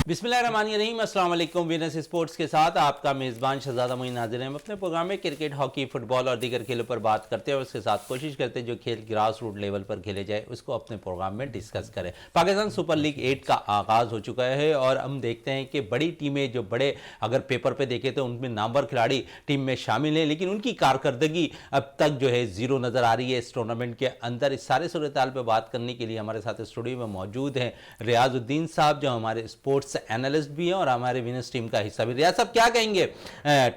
बिस्मिल्लाहिर्रहमानिर्रहीम। अस्सलाम वालेकुम। वीनस स्पोर्ट्स के साथ आपका मेज़बान शहजादा मोइन हाजिर है। हम अपने प्रोग्राम में क्रिकेट, हॉकी, फुटबॉल और दीगर खेलों पर बात करते हैं और उसके साथ कोशिश करते हैं जो खेल ग्रास रूट लेवल पर खेले जाए उसको अपने प्रोग्राम में डिस्कस करें। पाकिस्तान सुपर लीग 8 का आगाज़ हो चुका है और हम देखते हैं कि बड़ी टीमें जो बड़े अगर पेपर पर देखें तो उनमें नामवर खिलाड़ी टीम में शामिल हैं, लेकिन उनकी कारकर्दगी अब तक जो है ज़ीरो नज़र आ रही है इस टूर्नामेंट के अंदर। इस सारे सूरत हाल पर बात करने के लिए हमारे साथ स्टूडियो में मौजूद हैं रियाजुद्दीन साहब, जो हमारे स्पोर्ट्स एनालिस्ट भी हैं और हमारे विनर्स टीम का हिस्सा भी। रियाज साहब, क्या कहेंगे?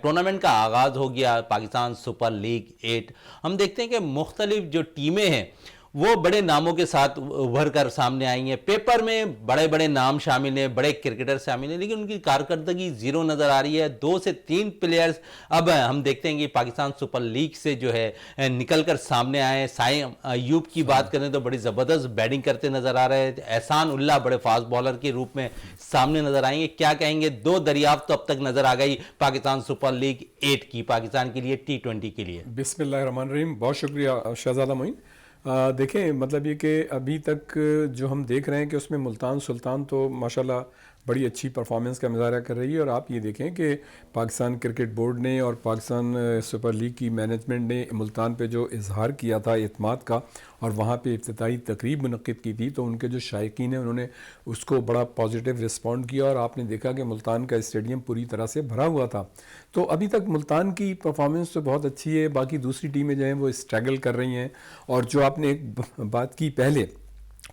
टूर्नामेंट का आगाज़ हो गया, पाकिस्तान सुपर लीग 8। हम देखते हैं कि मुख्तलिफ जो टीमें हैं वो बड़े नामों के साथ उभर कर सामने आई हैं। पेपर में बड़े बड़े नाम शामिल हैं, बड़े क्रिकेटर शामिल हैं, लेकिन उनकी कारकर्दगी ज़ीरो नज़र आ रही है। 2 से 3 प्लेयर्स अब हम देखते हैं कि पाकिस्तान सुपर लीग से जो है निकल कर सामने आए हैं। साइम अयूब की बात करें तो बड़ी ज़बरदस्त बैटिंग करते नज़र आ रहे हैं। एहसान उल्लाह बड़े फास्ट बॉलर के रूप में सामने नज़र आएंगे। क्या कहेंगे? 2 दरियाफ्त तो अब तक नज़र आ गई पाकिस्तान सुपर लीग 8 की, पाकिस्तान के लिए T20 के लिए। बिस्मिल्लाहिर्रहमानिर्रहीम। बहुत शुक्रिया शहजादा मोइन। देखें, मतलब ये कि अभी तक जो हम देख रहे हैं कि उसमें मुल्तान सुल्तान तो माशाल्लाह बड़ी अच्छी परफॉर्मेंस का मुजाहरा कर रही है। और आप ये देखें कि पाकिस्तान क्रिकेट बोर्ड ने और पाकिस्तान सुपर लीग की मैनेजमेंट ने मुल्तान पे जो इजहार किया था एतमाद का और वहाँ पे इफ्तिताई तकरीब मुनक़्क़िद की थी, तो उनके जो शायकीन हैं उन्होंने उसको बड़ा पॉजिटिव रिस्पॉन्ड किया और आपने देखा कि मुल्तान का स्टेडियम पूरी तरह से भरा हुआ था। तो अभी तक मुल्तान की परफॉर्मेंस तो बहुत अच्छी है, बाकी दूसरी टीमें जो हैं वो स्ट्रगल कर रही हैं। और जो आपने एक बात की पहले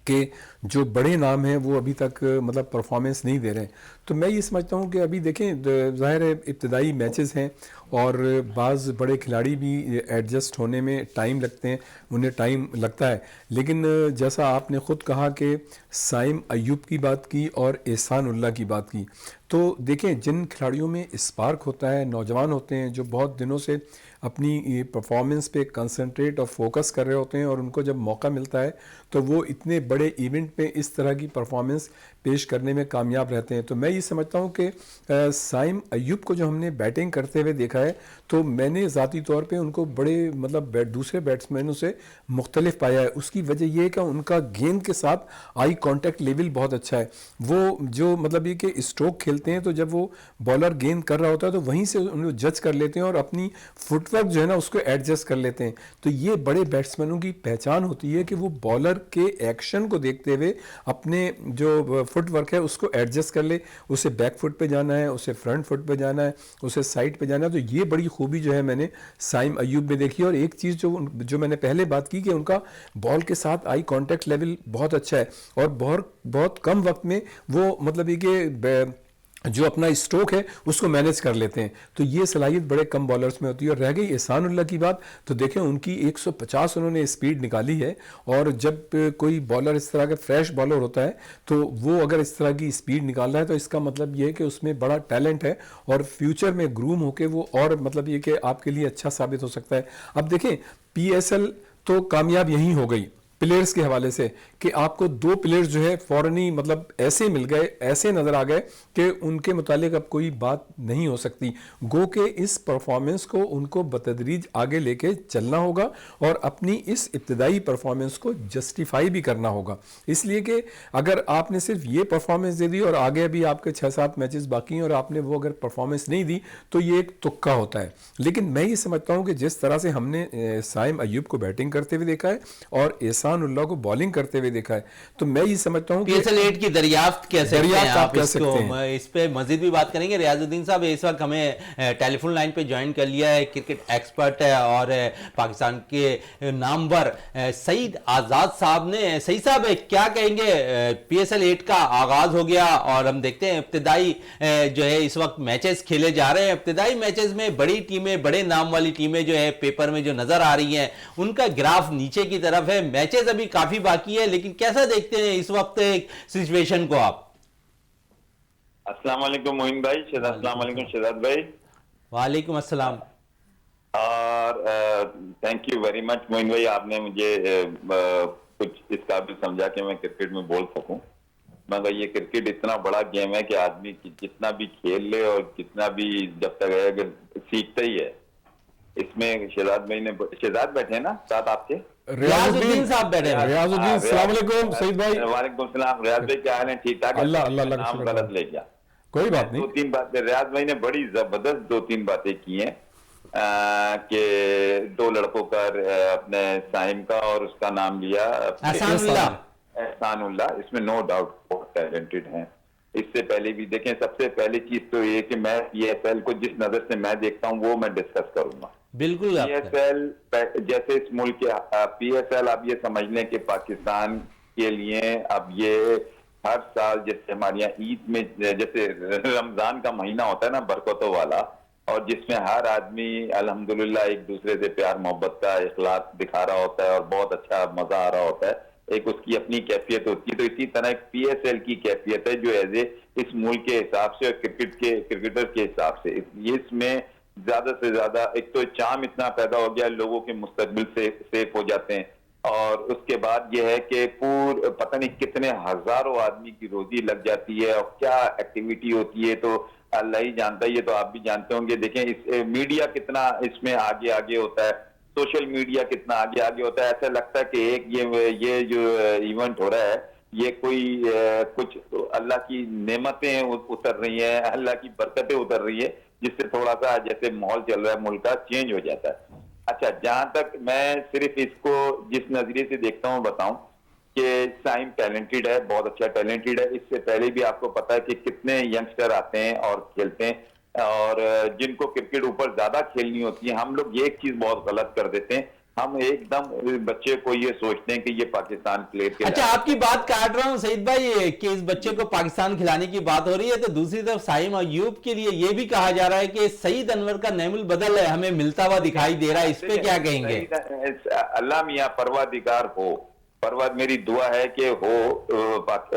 कि जो बड़े नाम हैं वो अभी तक मतलब परफॉर्मेंस नहीं दे रहे हैं, तो मैं ये समझता हूँ कि अभी देखें, ज़ाहिर है इब्तदाई मैचेस हैं और बाज़ बड़े खिलाड़ी भी एडजस्ट होने में टाइम लगते हैं, उन्हें टाइम लगता है। लेकिन जैसा आपने ख़ुद कहा कि साइम अयूब की बात की और एहसान उल्लाह की बात की, तो देखें जिन खिलाड़ियों में स्पार्क होता है, नौजवान होते हैं जो बहुत दिनों से अपनी परफॉर्मेंस पे कंसंट्रेट और फोकस कर रहे होते हैं और उनको जब मौका मिलता है तो वो इतने बड़े इवेंट पे इस तरह की परफॉर्मेंस पेश करने में कामयाब रहते हैं। तो मैं ये समझता हूँ कि साइम अयूब को जो हमने बैटिंग करते हुए देखा है, तो मैंने ज़ाती तौर पे उनको बड़े मतलब दूसरे बैट्समैनों से मुख्तलिफ पाया है। उसकी वजह यह है कि उनका गेंद के साथ आई कॉन्टैक्ट लेवल बहुत अच्छा है। वो जो मतलब ये कि स्ट्रोक खेलते हैं तो जब वो बॉलर गेंद कर रहा होता है तो वहीं से उनको जज कर लेते हैं और अपनी फुटवर्क जो है ना उसको एडजस्ट कर लेते हैं। तो ये बड़े बैट्समैनों की पहचान होती है कि वो बॉलर के एक्शन को देखते हुए अपने जो फुटवर्क है उसको एडजस्ट कर ले, उसे बैक फुट पे जाना है, उसे फ्रंट फुट पे जाना है, उसे साइड पे जाना है। तो ये बड़ी खूबी जो है मैंने साइम अयूब में देखी। और एक चीज़ जो मैंने पहले बात की कि उनका बॉल के साथ आई कॉन्टैक्ट लेवल बहुत अच्छा है और बहुत बहुत कम वक्त में वो मतलब ये कि जो अपना स्ट्रोक है उसको मैनेज कर लेते हैं। तो ये सलाहियत बड़े कम बॉलर्स में होती है। और रह गई एहसान उल्लाह की बात, तो देखें उनकी 150 उन्होंने स्पीड निकाली है। और जब कोई बॉलर इस तरह का फ्रेश बॉलर होता है तो वो अगर इस तरह की स्पीड निकाल रहा है तो इसका मतलब ये है कि उसमें बड़ा टैलेंट है और फ्यूचर में ग्रूम होकर वो और मतलब ये कि आपके लिए अच्छा साबित हो सकता है। अब देखें, PSL तो कामयाब यहीं हो गई प्लेयर्स के हवाले से कि आपको 2 प्लेयर्स जो है फौरन ही मतलब ऐसे मिल गए, ऐसे नज़र आ गए कि उनके मुतालिक अब कोई बात नहीं हो सकती। गो के इस परफॉर्मेंस को उनको बतदरीज आगे लेके चलना होगा और अपनी इस इब्तदाई परफॉर्मेंस को जस्टिफाई भी करना होगा। इसलिए कि अगर आपने सिर्फ ये परफॉर्मेंस दे दी और आगे अभी आपके 6-7 मैचेस बाकी हैं और आपने वो अगर परफॉर्मेंस नहीं दी तो ये एक तुक्का होता है। लेकिन मैं ये समझता हूँ कि जिस तरह से हमने साइम अयूब को बैटिंग करते हुए देखा है और एहसान उल्लाह को बॉलिंग करते हुए देखा है, तो मैं ये समझता हूं कि PSL 8 की दरियाफ्त कैसे आप कह सकते हैं। इस पे मजीद भी बात करेंगे। रियाजुद्दीन साहब इस वक्त हमें टेलीफोन लाइन पे ज्वाइन कर लिया है, क्रिकेट एक्सपर्ट है और पाकिस्तान के नामवर सईद आज़ाद साहब ने। सईद साहब, क्या कहेंगे? PSL 8 का आगाज हो गया और हम देखते हैं इब्तिदाई जो है इस वक्त मैचेस खेले जा रहे हैं। इब्तिदाई मैचेस में बड़ी टीमें, बड़े नाम वाली टीमें जो है पेपर में जो नजर आ रही हैं उनका ग्राफ नीचे की तरफ है। मैचेस अभी काफी बाकी है, लेकिन कैसा देखते हैं इस वक्त सिचुएशन को आप? अस्सलाम वालेकुम मोइन भाई, अस्सलाम वालेकुम शहजाद भाई। वालेकुम अस्सलाम। और thank you very much Moin भाई, आपने मुझे कुछ इस काबिल समझा कि मैं क्रिकेट में बोल सकूं। मगर ये क्रिकेट इतना बड़ा गेम है कि आदमी जितना भी खेल ले और जितना भी जब तक है सीखता ही है। इसमें शहजाद भाई ने, शहजाद बैठे हैं ना साथ आपके? रियाजुद्दीन साहब बैठे हैं। रियाजुद्दीन, सलाम वालेकुम सईद भाई। वालेकुम सलाम रियाज भाई, क्या हाल है? ठीक ठाक है? अल्लाह अल्लाह अल्लाह का नाम शुक्र। गलत ले गया। कोई बात दो नहीं। तीन बातें रियाज भाई ने बड़ी जबरदस्त दो तीन बातें की हैं कि दो लड़कों का अपने साइम का और उसका नाम लिया एहसानुल्लाह। इसमें नो डाउट बहुत टैलेंटेड हैं। इससे पहले भी देखें, सबसे पहली चीज तो ये कि मैं पीएसएल को जिस नजर से मैं देखता हूँ वो मैं डिस्कस करूंगा। बिल्कुल। पीएसएल जैसे इस मुल्क के पीएसएल आप ये समझ लें कि पाकिस्तान के लिए अब ये हर साल जैसे हमारे यहाँ ईद में जैसे रमजान का महीना होता है ना बरकतों वाला, और जिसमें हर आदमी अल्हम्दुलिल्लाह एक दूसरे से प्यार मोहब्बत का इखलास दिखा रहा होता है और बहुत अच्छा मजा आ रहा होता है, एक उसकी अपनी कैफियत होती है। तो इसी तरह एक पीएसएल की कैफियत है जो एज ए इस मुल्क के हिसाब से और क्रिकेटर के हिसाब से इसमें ज्यादा से ज्यादा एक तो चाम इतना पैदा हो गया, लोगों के मुस्तकबिल से सेफ हो जाते हैं, और उसके बाद यह है कि पता नहीं कितने हजारों आदमी की रोजी लग जाती है और क्या एक्टिविटी होती है तो अल्लाह ही जानता है। ये तो आप भी जानते होंगे। देखें इस मीडिया कितना इसमें आगे आगे होता है, सोशल मीडिया कितना आगे आगे होता है। ऐसा लगता है कि एक ये जो इवेंट हो रहा है ये कोई कुछ अल्लाह की नेमतें उतर रही हैं, अल्लाह की बरकतें उतर रही है, जिससे थोड़ा सा जैसे माहौल चल रहा है मुल्क का चेंज हो जाता है। अच्छा, जहां तक मैं सिर्फ इसको जिस नजरिए से देखता हूं बताऊं कि साइम टैलेंटेड है, बहुत अच्छा टैलेंटेड है। इससे पहले भी आपको पता है कि कितने यंगस्टर आते हैं और खेलते हैं और जिनको क्रिकेट ऊपर ज्यादा खेलनी होती है। हम लोग ये एक चीज बहुत गलत कर देते हैं, हम एकदम बच्चे को ये सोचते हैं कि ये पाकिस्तान प्लेयर के। अच्छा, आपकी बात काट रहा हूं सईद भाई कि इस बच्चे को पाकिस्तान खिलाने की बात हो रही है, तो दूसरी तरफ साइम अयूब के लिए ये भी कहा जा रहा है कि सईद अनवर का नेमुल बदल है, हमें मिलता हुआ दिखाई दे रहा है। इस पे क्या कहेंगे? अल्लाह मियां परवादिगार हो, मेरी दुआ है कि हो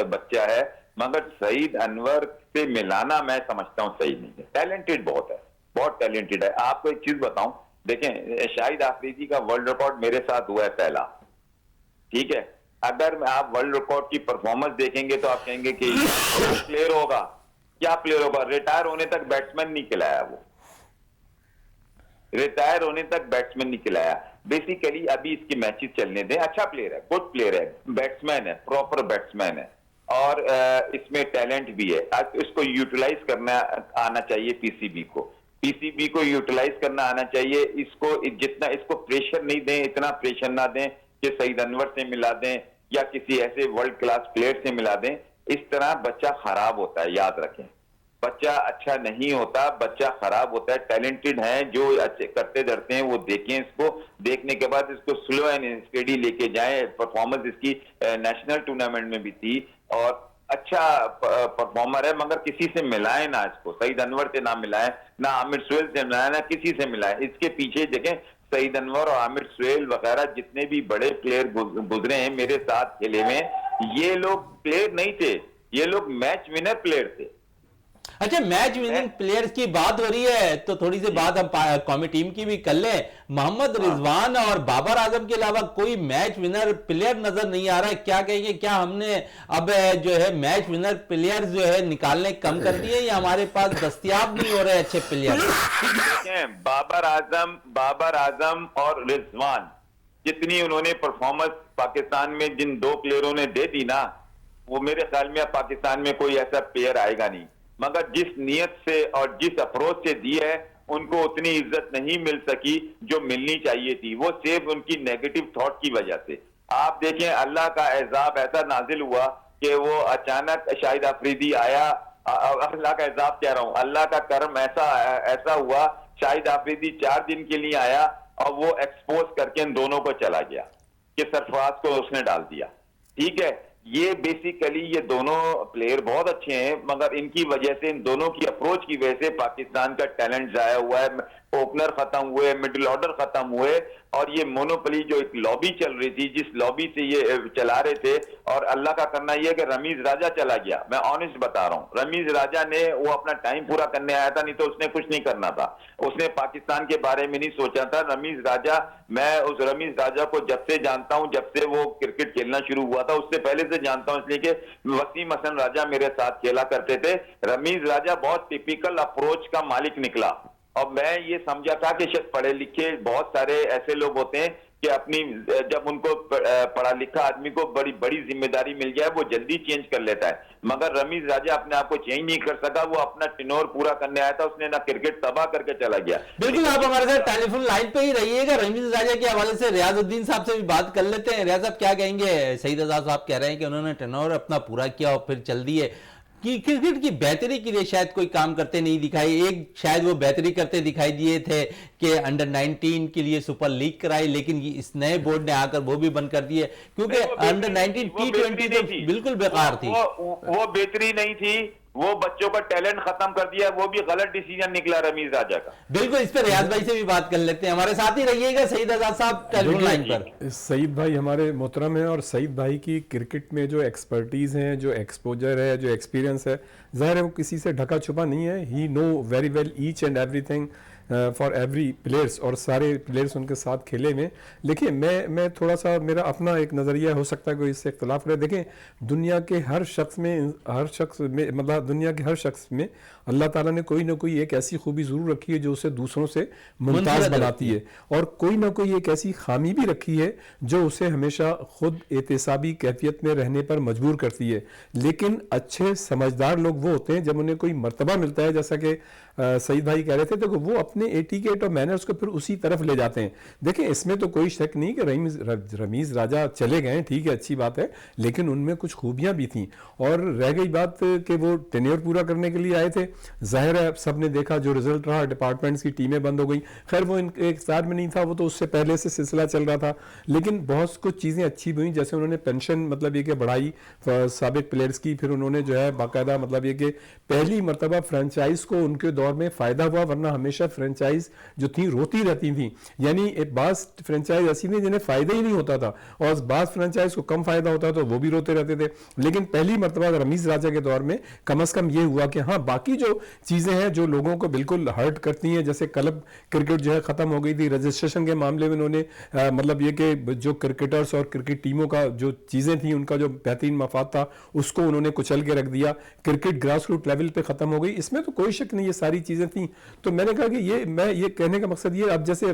बच्चा है, मगर सईद अनवर से मिलाना मैं समझता हूं सही नहीं है। टैलेंटेड बहुत है, बहुत टैलेंटेड है। आपको एक चीज बताऊं, देखें शाहिद आफरीदी का वर्ल्ड रिकॉर्ड मेरे साथ हुआ है पहला, ठीक है। अगर आप वर्ल्ड रिकॉर्ड की परफॉर्मेंस देखेंगे तो आप कहेंगे कि प्लेयर होगा, क्या प्लेयर होगा। रिटायर होने तक बैट्समैन नहीं खिलाया, वो रिटायर होने तक बैट्समैन नहीं खिलाया। बेसिकली अभी इसके मैचेस चलने दें, अच्छा प्लेयर है, गुड प्लेयर है, बैट्समैन है, प्रॉपर बैट्समैन है और इसमें टैलेंट भी है। इसको यूटिलाइज करना आना चाहिए, पीसीबी को यूटिलाइज करना आना चाहिए। इसको जितना इसको प्रेशर नहीं दें, इतना प्रेशर ना दें कि सईद अनवर से मिला दें या किसी ऐसे वर्ल्ड क्लास प्लेयर से मिला दें। इस तरह बच्चा खराब होता है, याद रखें, बच्चा अच्छा नहीं होता, बच्चा खराब होता है। टैलेंटेड है, जो अच्छे करते धरते हैं वो देखें, इसको देखने के बाद इसको स्लो एंड स्टेडी लेके जाएं। परफॉर्मेंस इसकी नेशनल टूर्नामेंट में भी थी और अच्छा परफॉर्मर है, मगर किसी से मिलाएं ना इसको, सईद अनवर से ना मिलाएं, ना आमिर सुहेल से मिलाएं, ना किसी से मिलाएं। इसके पीछे देखें सईद अनवर और आमिर सुहेल वगैरह जितने भी बड़े प्लेयर गुजरे हैं मेरे साथ खेले में, ये लोग प्लेयर नहीं थे, ये लोग मैच विनर प्लेयर थे। अच्छा, मैच विनिंग प्लेयर्स की बात हो रही है तो थोड़ी सी बात हम कौमी टीम की भी कर लें। मोहम्मद रिजवान और बाबर आजम के अलावा कोई मैच विनर प्लेयर नजर नहीं आ रहा है। क्या कहेंगे, क्या हमने अब जो है मैच विनर प्लेयर जो है निकालने कम कर दिए या हमारे पास दस्तयाब नहीं हो रहे अच्छे प्लेयर? बाबर आजम और रिजवान जितनी उन्होंने परफॉर्मेंस पाकिस्तान में जिन दो प्लेयरों ने दे दी ना, वो मेरे ख्याल में पाकिस्तान में कोई ऐसा प्लेयर आएगा नहीं। मगर जिस नियत से और जिस अप्रोच से दी है, उनको उतनी इज्जत नहीं मिल सकी जो मिलनी चाहिए थी, वो सिर्फ उनकी नेगेटिव थॉट की वजह से। आप देखें अल्लाह का एजाब ऐसा नाजिल हुआ कि वो अचानक शाहिद अफरीदी आया, अल्लाह का एजाब कह रहा हूं, अल्लाह का करम ऐसा हुआ, शाहिद अफरीदी 4 दिन के लिए आया और वो एक्सपोज करके इन दोनों को चला गया कि सरफराज को उसने डाल दिया। ठीक है, ये बेसिकली ये दोनों प्लेयर बहुत अच्छे हैं, मगर इनकी वजह से, इन दोनों की अप्रोच की वजह से पाकिस्तान का टैलेंट जाया हुआ है। ओपनर खत्म हुए, मिडिल ऑर्डर खत्म हुए और ये मोनोपोली जो एक लॉबी चल रही थी, जिस लॉबी से ये चला रहे थे, और अल्लाह का करना यह कि रमीज राजा चला गया। मैं ऑनेस्ट बता रहा हूं, रमीज राजा ने वो अपना टाइम पूरा करने आया था, नहीं तो उसने कुछ नहीं करना था, उसने पाकिस्तान के बारे में नहीं सोचा था। रमीज राजा, मैं उस रमीज राजा को जब से जानता हूं, जब से वो क्रिकेट खेलना शुरू हुआ था उससे पहले से जानता हूं, इसलिए कि वसीम हसन राजा मेरे साथ खेला करते थे। रमीज राजा बहुत टिपिकल अप्रोच का मालिक निकला और मैं ये समझा था कि शायद पढ़े लिखे बहुत सारे ऐसे लोग होते हैं कि अपनी जब उनको पढ़ा लिखा आदमी को बड़ी बड़ी जिम्मेदारी मिल जाए वो जल्दी चेंज कर लेता है, मगर रमीज राजा अपने आप को चेंज नहीं कर सका। वो अपना टेन्योर पूरा करने आया था, उसने ना क्रिकेट तबाह करके चला गया। बिल्कुल, आप हमारे साथ टेलीफोन लाइन पे ही रहिएगा। रमीज राजा के हवाले से रियाजुद्दीन साहब से भी बात कर लेते हैं। रियाज साहब क्या कहेंगे? सईद आजाद साहब कह रहे हैं कि उन्होंने टेन्योर अपना पूरा किया और फिर चल दिए कि क्रिकेट की बेहतरी के लिए शायद कोई काम करते नहीं दिखाई। एक शायद वो बेहतरी करते दिखाई दिए थे कि अंडर 19 के लिए सुपर लीग कराई, लेकिन इस नए बोर्ड ने आकर वो भी बंद कर दिए, क्योंकि अंडर 19 T20 तो बिल्कुल बेकार थी। वो बेहतरी नहीं थी, वो बच्चों का टैलेंट खत्म कर दिया, वो भी गलत डिसीजन निकला रमीज राजा का। बिल्कुल, इस पर रियाज भाई से भी बात कर लेते हैं। हमारे साथ ही रहिएगा सईद आजाद साहब टेलीफोन लाइन पर। सईद भाई हमारे मोहतरम हैं, और सईद भाई की क्रिकेट में जो एक्सपर्टीज़ है, जो एक्सपोजर है, जो एक्सपीरियंस है, ज़ाहिर है वो किसी से ढका छुपा नहीं है। He know very well each and everything for every players, और सारे प्लेयर्स उनके साथ खेले में। देखिए मैं थोड़ा सा, मेरा अपना एक नज़रिया हो सकता है कोई इससे इख्तलाफ करे। देखें, दुनिया के हर शख्स में मतलब दुनिया के हर शख्स में अल्लाह ताला ने कोई ना कोई एक ऐसी खूबी ज़रूर रखी है जो उसे दूसरों से मुमताज़ बनाती है, और कोई ना कोई एक ऐसी खामी भी रखी है जो उसे हमेशा खुद एहतसाबी कैफियत में रहने पर मजबूर करती है। लेकिन अच्छे समझदार लोग वो होते हैं जब उन्हें कोई मर्तबा मिलता है, जैसा कि सईद भाई कह रहे थे, तो वो अपने एटिकेट और मैनर्स को फिर उसी तरफ ले जाते हैं। देखें, इसमें तो कोई शक नहीं कि रमीज राजा चले गए, ठीक है, अच्छी बात है, लेकिन उनमें कुछ खूबियां भी थीं। और रह गई बात कि वो टेन्योर पूरा करने के लिए आए थे, जाहिर है सब ने देखा जो रिजल्ट रहा, डिपार्टमेंट्स की टीमें बंद हो गई। खैर वो एक साथ में नहीं था, वो तो उससे पहले से सिलसिला चल रहा था, लेकिन बहुत कुछ चीज़ें अच्छी हुई, जैसे उन्होंने पेंशन मतलब ये कि बढ़ाई साबिक प्लेयर्स की, फिर उन्होंने जो है बाकायदा मतलब ये कि पहली मरतबा फ्रेंचाइज को उनके दौर में फ़ायदा हुआ, वरना हमेशा फ्रेंचाइज जो थी रोती रहती थी। यानी एक बास फ्रेंचाइज ऐसी थी जिन्हें फ़ायदा ही नहीं होता था, और बास फ्रेंचाइज को कम फ़ायदा होता तो वो भी रोते रहते थे। लेकिन पहली मरतबा रमीज राजा के दौर में कम अज़ कम ये हुआ कि हाँ, बाकी जो चीज़ें हैं जो लोगों को बिल्कुल हर्ट करती हैं, जैसे क्लब क्रिकेट जो है ख़त्म हो गई थी, रजिस्ट्रेशन के मामले में उन्होंने मतलब ये कि जो क्रिकेटर्स और क्रिकेट टीमों का जो चीज़ें थी, उनका जो बेहतरीन मफाद था, उसको उन्होंने कुचल के रख दिया। क्रिकेट ग्रास रूट लेवल पे ख़त्म हो गई, इसमें तो कोई शक नहीं, ये सारी चीज़ें थी। तो मैंने कहा कि मैं ये कहने का मकसद ये, अब जैसे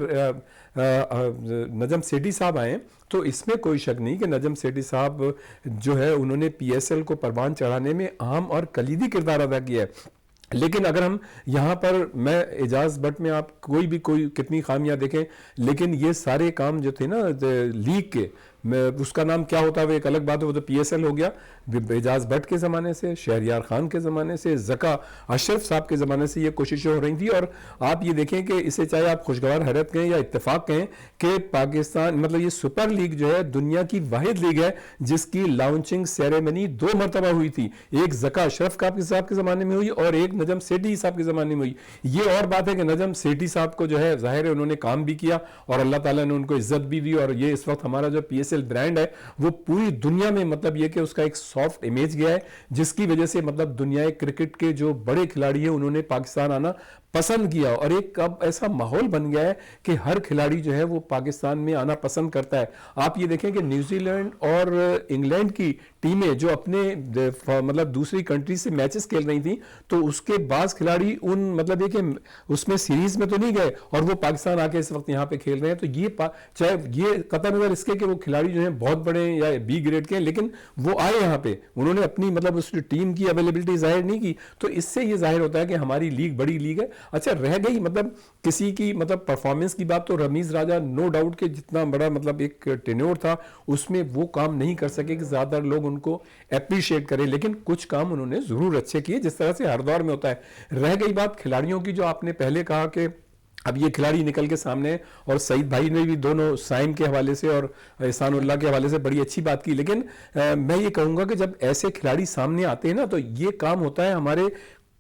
नजम सेठी साहब आए, तो इसमें कोई शक नहीं कि नजम सेठी साहब जो है उन्होंने PSL को परवान चढ़ाने में अहम और कलीदी किरदार अदा किया है। लेकिन अगर हम यहाँ पर, मैं एजाज बट में आप कोई कितनी खामियां देखें, लेकिन ये सारे काम जो थे ना लीग के, उसका नाम क्या होता है वो एक अलग बात है, वो तो PSL हो गया। एजाज भट्ट के ज़माने से, शहरयार खान के ज़माने से, ज़का अशरफ साहब के ज़माने से ये कोशिशें हो रही थी। और आप ये देखें कि इसे चाहे आप खुशगवार हैरत कहें या इत्तेफाक कहें कि पाकिस्तान मतलब ये सुपर लीग जो है दुनिया की वाहिद लीग है जिसकी लॉन्चिंग सेरेमनी 2 मरतबा हुई थी। एक ज़का अशरफ साहब के ज़माने में हुई और एक नजम सेठी साहब के ज़माने में हुई। ये और बात है कि नजम सेठी साहब को जो है ज़ाहिर है उन्होंने काम भी किया और अल्लाह ताला ने उनको इज्जत भी दी, और ये इस वक्त हमारा जो PSL ब्रांड है वो पूरी दुनिया में मतलब ये कि उसका एक सॉफ्ट इमेज गया है, जिसकी वजह से मतलब दुनिया क्रिकेट के जो बड़े खिलाड़ी हैं उन्होंने पाकिस्तान आना पसंद किया। और एक अब ऐसा माहौल बन गया है कि हर खिलाड़ी जो है वो पाकिस्तान में आना पसंद करता है। आप ये देखें कि न्यूजीलैंड और इंग्लैंड की टीमें जो अपने मतलब दूसरी कंट्री से मैचेस खेल रही थी, तो उसके बाज खिलाड़ी उन मतलब ये कि उसमें सीरीज में तो नहीं गए और वो पाकिस्तान आके इस वक्त यहाँ पे खेल रहे हैं। तो ये चाहे ये कतई नजर इसके कि वो खिलाड़ी जो हैं बहुत बड़े या B ग्रेड के हैं, लेकिन वो आए यहाँ पे, उन्होंने अपनी मतलब उस टीम की अवेलेबिलिटी जाहिर नहीं की। तो इससे ये जाहिर होता है कि हमारी लीग बड़ी लीग है। अच्छा, रह गई मतलब किसी की मतलब परफॉर्मेंस की बात, तो रमीज राजा नो डाउट के जितना बड़ा मतलब एक टेन्योर था उसमें वो काम नहीं कर सके कि ज्यादा लोग उनको अप्रिशिएट करें, लेकिन कुछ काम उन्होंने जरूर अच्छे किए, जिस तरह से हर दौर में होता है। रह गई बात खिलाड़ियों की, जो आपने पहले कहा कि अब ये खिलाड़ी निकल के सामने, और सईद भाई ने भी दोनों साइम के हवाले से और एहसानुल्लाह के हवाले से बड़ी अच्छी बात की। लेकिन मैं ये कहूँगा कि जब ऐसे खिलाड़ी सामने आते हैं ना, तो ये काम होता है हमारे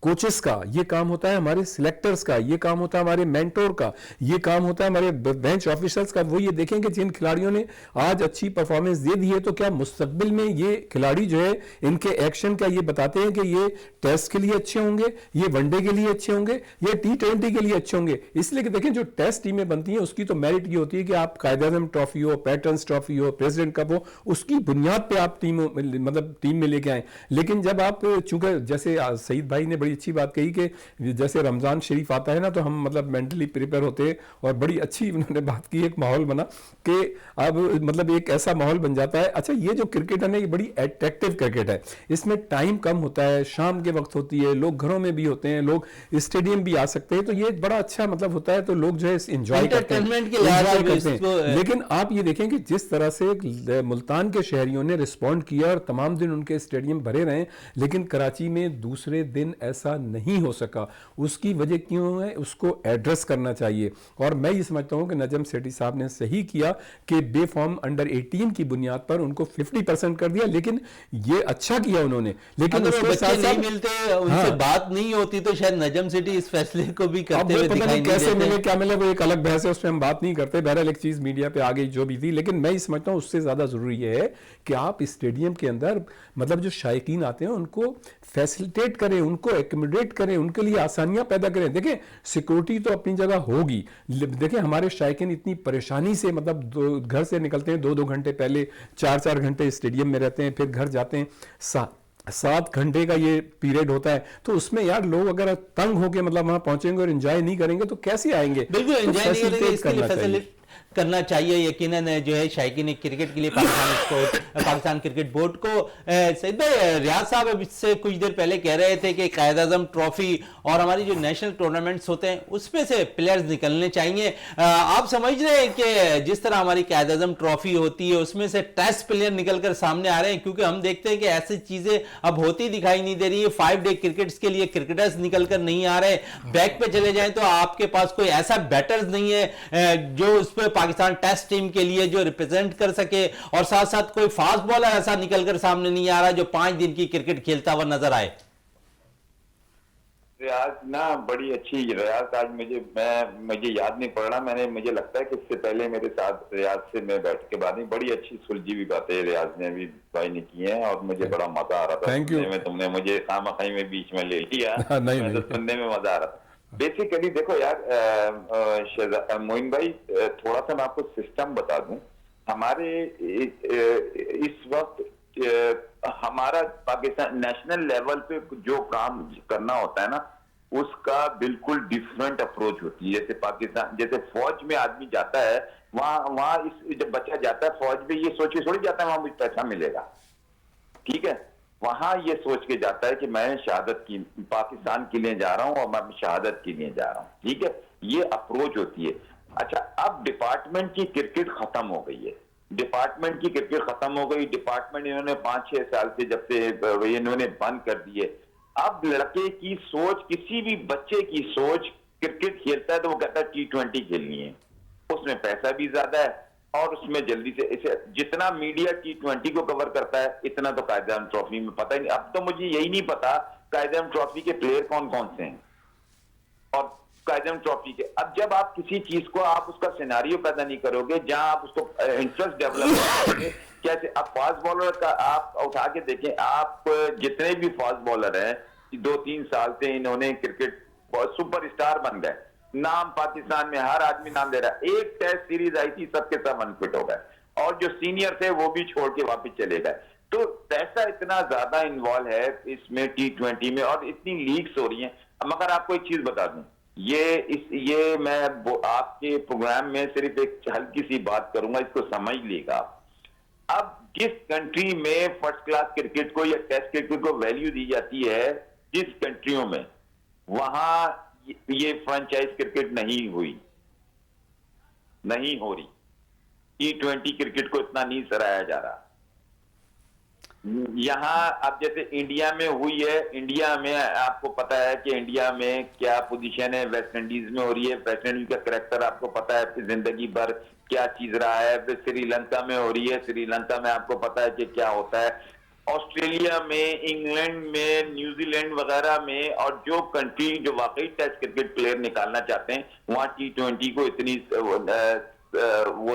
कोचेस का, ये काम होता है हमारे सिलेक्टर्स का, ये काम होता है हमारे मेंटोर का, ये काम होता है हमारे बेंच ऑफिसर्स का। वो ये देखें कि जिन खिलाड़ियों ने आज अच्छी परफॉर्मेंस दे दी है, तो क्या मुस्तकबिल में ये खिलाड़ी जो है इनके एक्शन क्या ये बताते हैं कि ये टेस्ट के लिए अच्छे होंगे, ये वनडे के लिए अच्छे होंगे, ये T20 के लिए अच्छे होंगे। इसलिए कि देखें जो टेस्ट टीमें बनती हैं उसकी तो मेरिट ये होती है कि आप कायद-ए-आज़म ट्रॉफी हो, पैटर्न्स ट्रॉफी हो, प्रेसिडेंट कप हो, उसकी बुनियाद पर आप टीम में लेके आए। लेकिन जब आप चूंकि जैसे सईद भाई ने बड़ी अच्छी बात कही कि जैसे रमज़ान शरीफ आता है ना, तो हम मतलब मेंटली प्रिपेयर होते हैं, और बड़ी अच्छी उन्होंने बात की, एक माहौल बना कि अब मतलब एक ऐसा माहौल बन जाता है। अच्छा, ये जो क्रिकेट है ना, ये बड़ी अट्रैक्टिव क्रिकेट है, इसमें टाइम कम होता है, शाम के वक्त होती है, लोग घरों में भी होते हैं, लोग स्टेडियम भी आ सकते हैं, तो ये बड़ा अच्छा मतलब होता है, तो लोग जो है एंजॉय करते हैं, Entertainment के लिहाज से भी इसको लेकिन आप ये देखें कि जिस तरह से मुल्तान के शहरियों ने रिस्पॉन्ड किया और तमाम दिन उनके स्टेडियम भरे रहे, लेकिन कराची में दूसरे दिन ऐसा नहीं हो सका। उसकी वजह क्यों है, उसको एड्रेस करना चाहिए। और मैं ये समझता हूं कि नजम सेठी साहब ने सही किया कि बेफॉर्म अंडर 18 की बुनियाद पर उनको 50% कर दिया, लेकिन ये अच्छा किया उन्होंने। लेकिन अगर वो उसके बच्चे साथ नहीं साथ मिलते, उनसे बात नहीं होती, तो शायद नजम सिटी इस फैसले को भी अब करते वो हुए पता दिखाई नहीं नहीं कैसे देते। मिले क्या मिले, वो एक अलग बहस है, उस पर हम बात नहीं करते। बहरहाल एक चीज मीडिया पे आ गई जो भी थी, लेकिन मैं ये समझता हूँ उससे ज्यादा जरूरी ये है कि आप स्टेडियम के अंदर मतलब जो शायकीन आते हैं उनको फैसिलिटेट करें, उनको एकोमोडेट करें, उनके लिए आसानियां पैदा करें। देखें, सिक्योरिटी तो अपनी जगह होगी, देखें हमारे शायकीन इतनी परेशानी से मतलब घर से निकलते हैं 2-2 घंटे पहले, 4-4 घंटे स्टेडियम में रहते हैं, फिर घर जाते हैं, 7 घंटे का ये पीरियड होता है, तो उसमें यार लोग अगर तंग होके मतलब वहां पहुंचेंगे और एंजॉय नहीं करेंगे तो कैसे आएंगे? बिल्कुल तो एंजॉय नहीं करेंगे, facilitate इसके लिए करना चाहिए। फैसिलिट करना चाहिए। यकीनन जो है शायकीन क्रिकेट के लिए पाकिस्तान क्रिकेट बोर्ड को सईद भाई, रियाज साहब अब इससे कुछ देर पहले कह रहे थे कि कायद आजम ट्रॉफी और हमारी जो नेशनल टूर्नामेंट्स होते हैं उसमें से प्लेयर्स निकलने चाहिए। आप समझ रहे हैं कि जिस तरह हमारी कायद आजम ट्रॉफी होती है उसमें से टेस्ट प्लेयर निकलकर सामने आ रहे हैं, क्योंकि हम देखते हैं कि ऐसी चीजें अब होती दिखाई नहीं दे रही है। 5 डे क्रिकेट्स के लिए क्रिकेटर्स निकलकर नहीं आ रहे। बैक पे चले जाएं तो आपके पास कोई ऐसा बैटर्स नहीं है जो उस पर पाकिस्तान टेस्ट टीम के लिए जो रिप्रेजेंट कर सके, और साथ साथ कोई फास्ट बॉलर ऐसा निकलकर सामने नहीं आ रहा जो 5 दिन की क्रिकेट खेलता हुआ नजर आए। रियाज ना बड़ी अच्छी रियाज, आज मुझे याद नहीं पड़ रहा, मुझे लगता है कि इससे पहले मेरे साथ रियाज से मैं बैठ के बात नहीं, बड़ी अच्छी सुलझी हुई बातें रियाज ने भी भाई ने की हैं, और मुझे बड़ा मजा आ रहा था थैंक यू। सुनने में। तुमने मुझे खामखाई में बीच में ले लिया। नहीं, मैं तो नहीं। सुनने में मजा आ रहा था। बेसिकली देखो यार, मोइन भाई, थोड़ा सा मैं आपको सिस्टम बता दूं। हमारे इस वक्त हमारा पाकिस्तान नेशनल लेवल पे जो काम करना होता है ना, उसका बिल्कुल डिफरेंट अप्रोच होती है। जैसे पाकिस्तान, जैसे फौज में आदमी जाता है, वहां जब बच्चा जाता है फौज में, ये सोच के थोड़ी जाता है वहां मुझे पैसा मिलेगा, ठीक है। वहां ये सोच के जाता है कि मैं शहादत की पाकिस्तान के लिए जा रहा हूं और मैं शहादत के लिए जा रहा हूं, ठीक है। ये अप्रोच होती है। अच्छा, अब डिपार्टमेंट की क्रिकेट खत्म हो गई है, डिपार्टमेंट की क्रिकेट खत्म हो गई। डिपार्टमेंट इन्होंने 5-6 साल से जब से इन्होंने बंद कर दिए। अब लड़के की सोच, किसी भी बच्चे की सोच, क्रिकेट खेलता है तो वो कहता है T20 खेलनी है, उसमें पैसा भी ज्यादा है और उसमें जल्दी से इसे जितना मीडिया T20 को कवर करता है इतना तो कायद आजम ट्रॉफी में पता ही नहीं। अब तो मुझे यही नहीं पता कायद आजम ट्रॉफी के प्लेयर कौन कौन से हैं, और कायद आजम ट्रॉफी के, अब जब आप किसी चीज को आप उसका सिनारियो पैदा नहीं करोगे जहां आप उसको इंटरेस्ट डेवलप करोगे, कैसे? अब फास्ट बॉलर का आप उठा के देखें, आप जितने भी फास्ट बॉलर हैं 2-3 साल से इन्होंने क्रिकेट सुपरस्टार बन गए, नाम पाकिस्तान में हर आदमी नाम दे रहा है। एक टेस्ट सीरीज आई थी, सबके सब अनफिट हो गए, और जो सीनियर थे वो भी छोड़ के वापस चले गए। तो पैसा इतना ज्यादा इन्वॉल्व है इसमें T20 में, और इतनी लीग्स हो रही हैं। मगर आपको एक चीज बता दूं, ये मैं आपके प्रोग्राम में सिर्फ एक हल्की सी बात करूंगा, इसको समझ लीजिएगा। अब जिस कंट्री में फर्स्ट क्लास क्रिकेट को या टेस्ट क्रिकेट को वैल्यू दी जाती है, जिस कंट्रियों में, वहां ये फ्रेंचाइज क्रिकेट नहीं हो रही, T20 क्रिकेट को इतना नहीं सराहा जा रहा। यहां अब जैसे इंडिया में हुई है, इंडिया में आपको पता है कि इंडिया में क्या पोजीशन है, वेस्ट इंडीज में हो रही है, वेस्ट इंडीज का कैरेक्टर आपको पता है जिंदगी भर क्या चीज रहा है, श्रीलंका में हो रही है, श्रीलंका में आपको पता है कि क्या होता है, ऑस्ट्रेलिया में, इंग्लैंड में, न्यूजीलैंड वगैरह में, और जो कंट्री जो वाकई टेस्ट क्रिकेट प्लेयर निकालना चाहते हैं वहां T20 को इतनी वो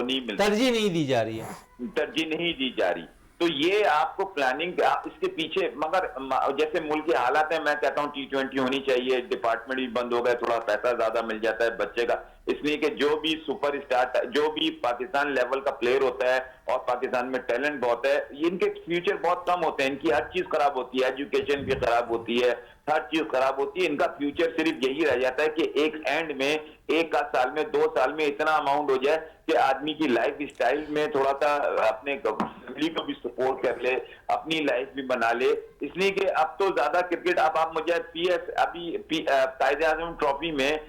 नहीं मिलती, तरजीह नहीं दी जा रही है, तरजीह नहीं दी जा रही। तो ये आपको प्लानिंग इसके पीछे, मगर जैसे मुल्क के हालात है, मैं कहता हूं T20 होनी चाहिए। डिपार्टमेंट भी बंद हो गया, थोड़ा पैसा ज्यादा मिल जाता है बच्चे का, इसलिए कि जो भी सुपरस्टार, जो भी पाकिस्तान लेवल का प्लेयर होता है, और पाकिस्तान में टैलेंट बहुत है, इनके फ्यूचर बहुत कम होते हैं, इनकी हर चीज खराब होती है, एजुकेशन भी खराब होती है, हर चीज खराब होती है। इनका फ्यूचर सिर्फ यही रह जाता है कि एक एंड में, एक आध साल में, 2 साल में इतना अमाउंट हो जाए कि आदमी की लाइफ स्टाइल में थोड़ा सा अपने फैमिली को भी सपोर्ट कर ले, अपनी लाइफ भी बना ले। इसलिए कि अब तो ज्यादा क्रिकेट, अब आप मुझे कायदे आजम ट्रॉफी में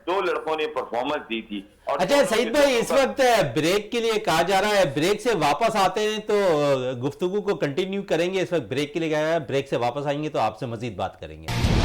2 लड़कों ने परफॉर्मेंस दी थी। और अच्छा सईद भाई, इस वक्त ब्रेक के लिए कहा जा रहा है, ब्रेक से वापस आते हैं तो गुफ्तगू को कंटिन्यू करेंगे। इस वक्त ब्रेक के लिए कहा है, ब्रेक से वापस आएंगे तो आपसे मजीद बात करेंगे।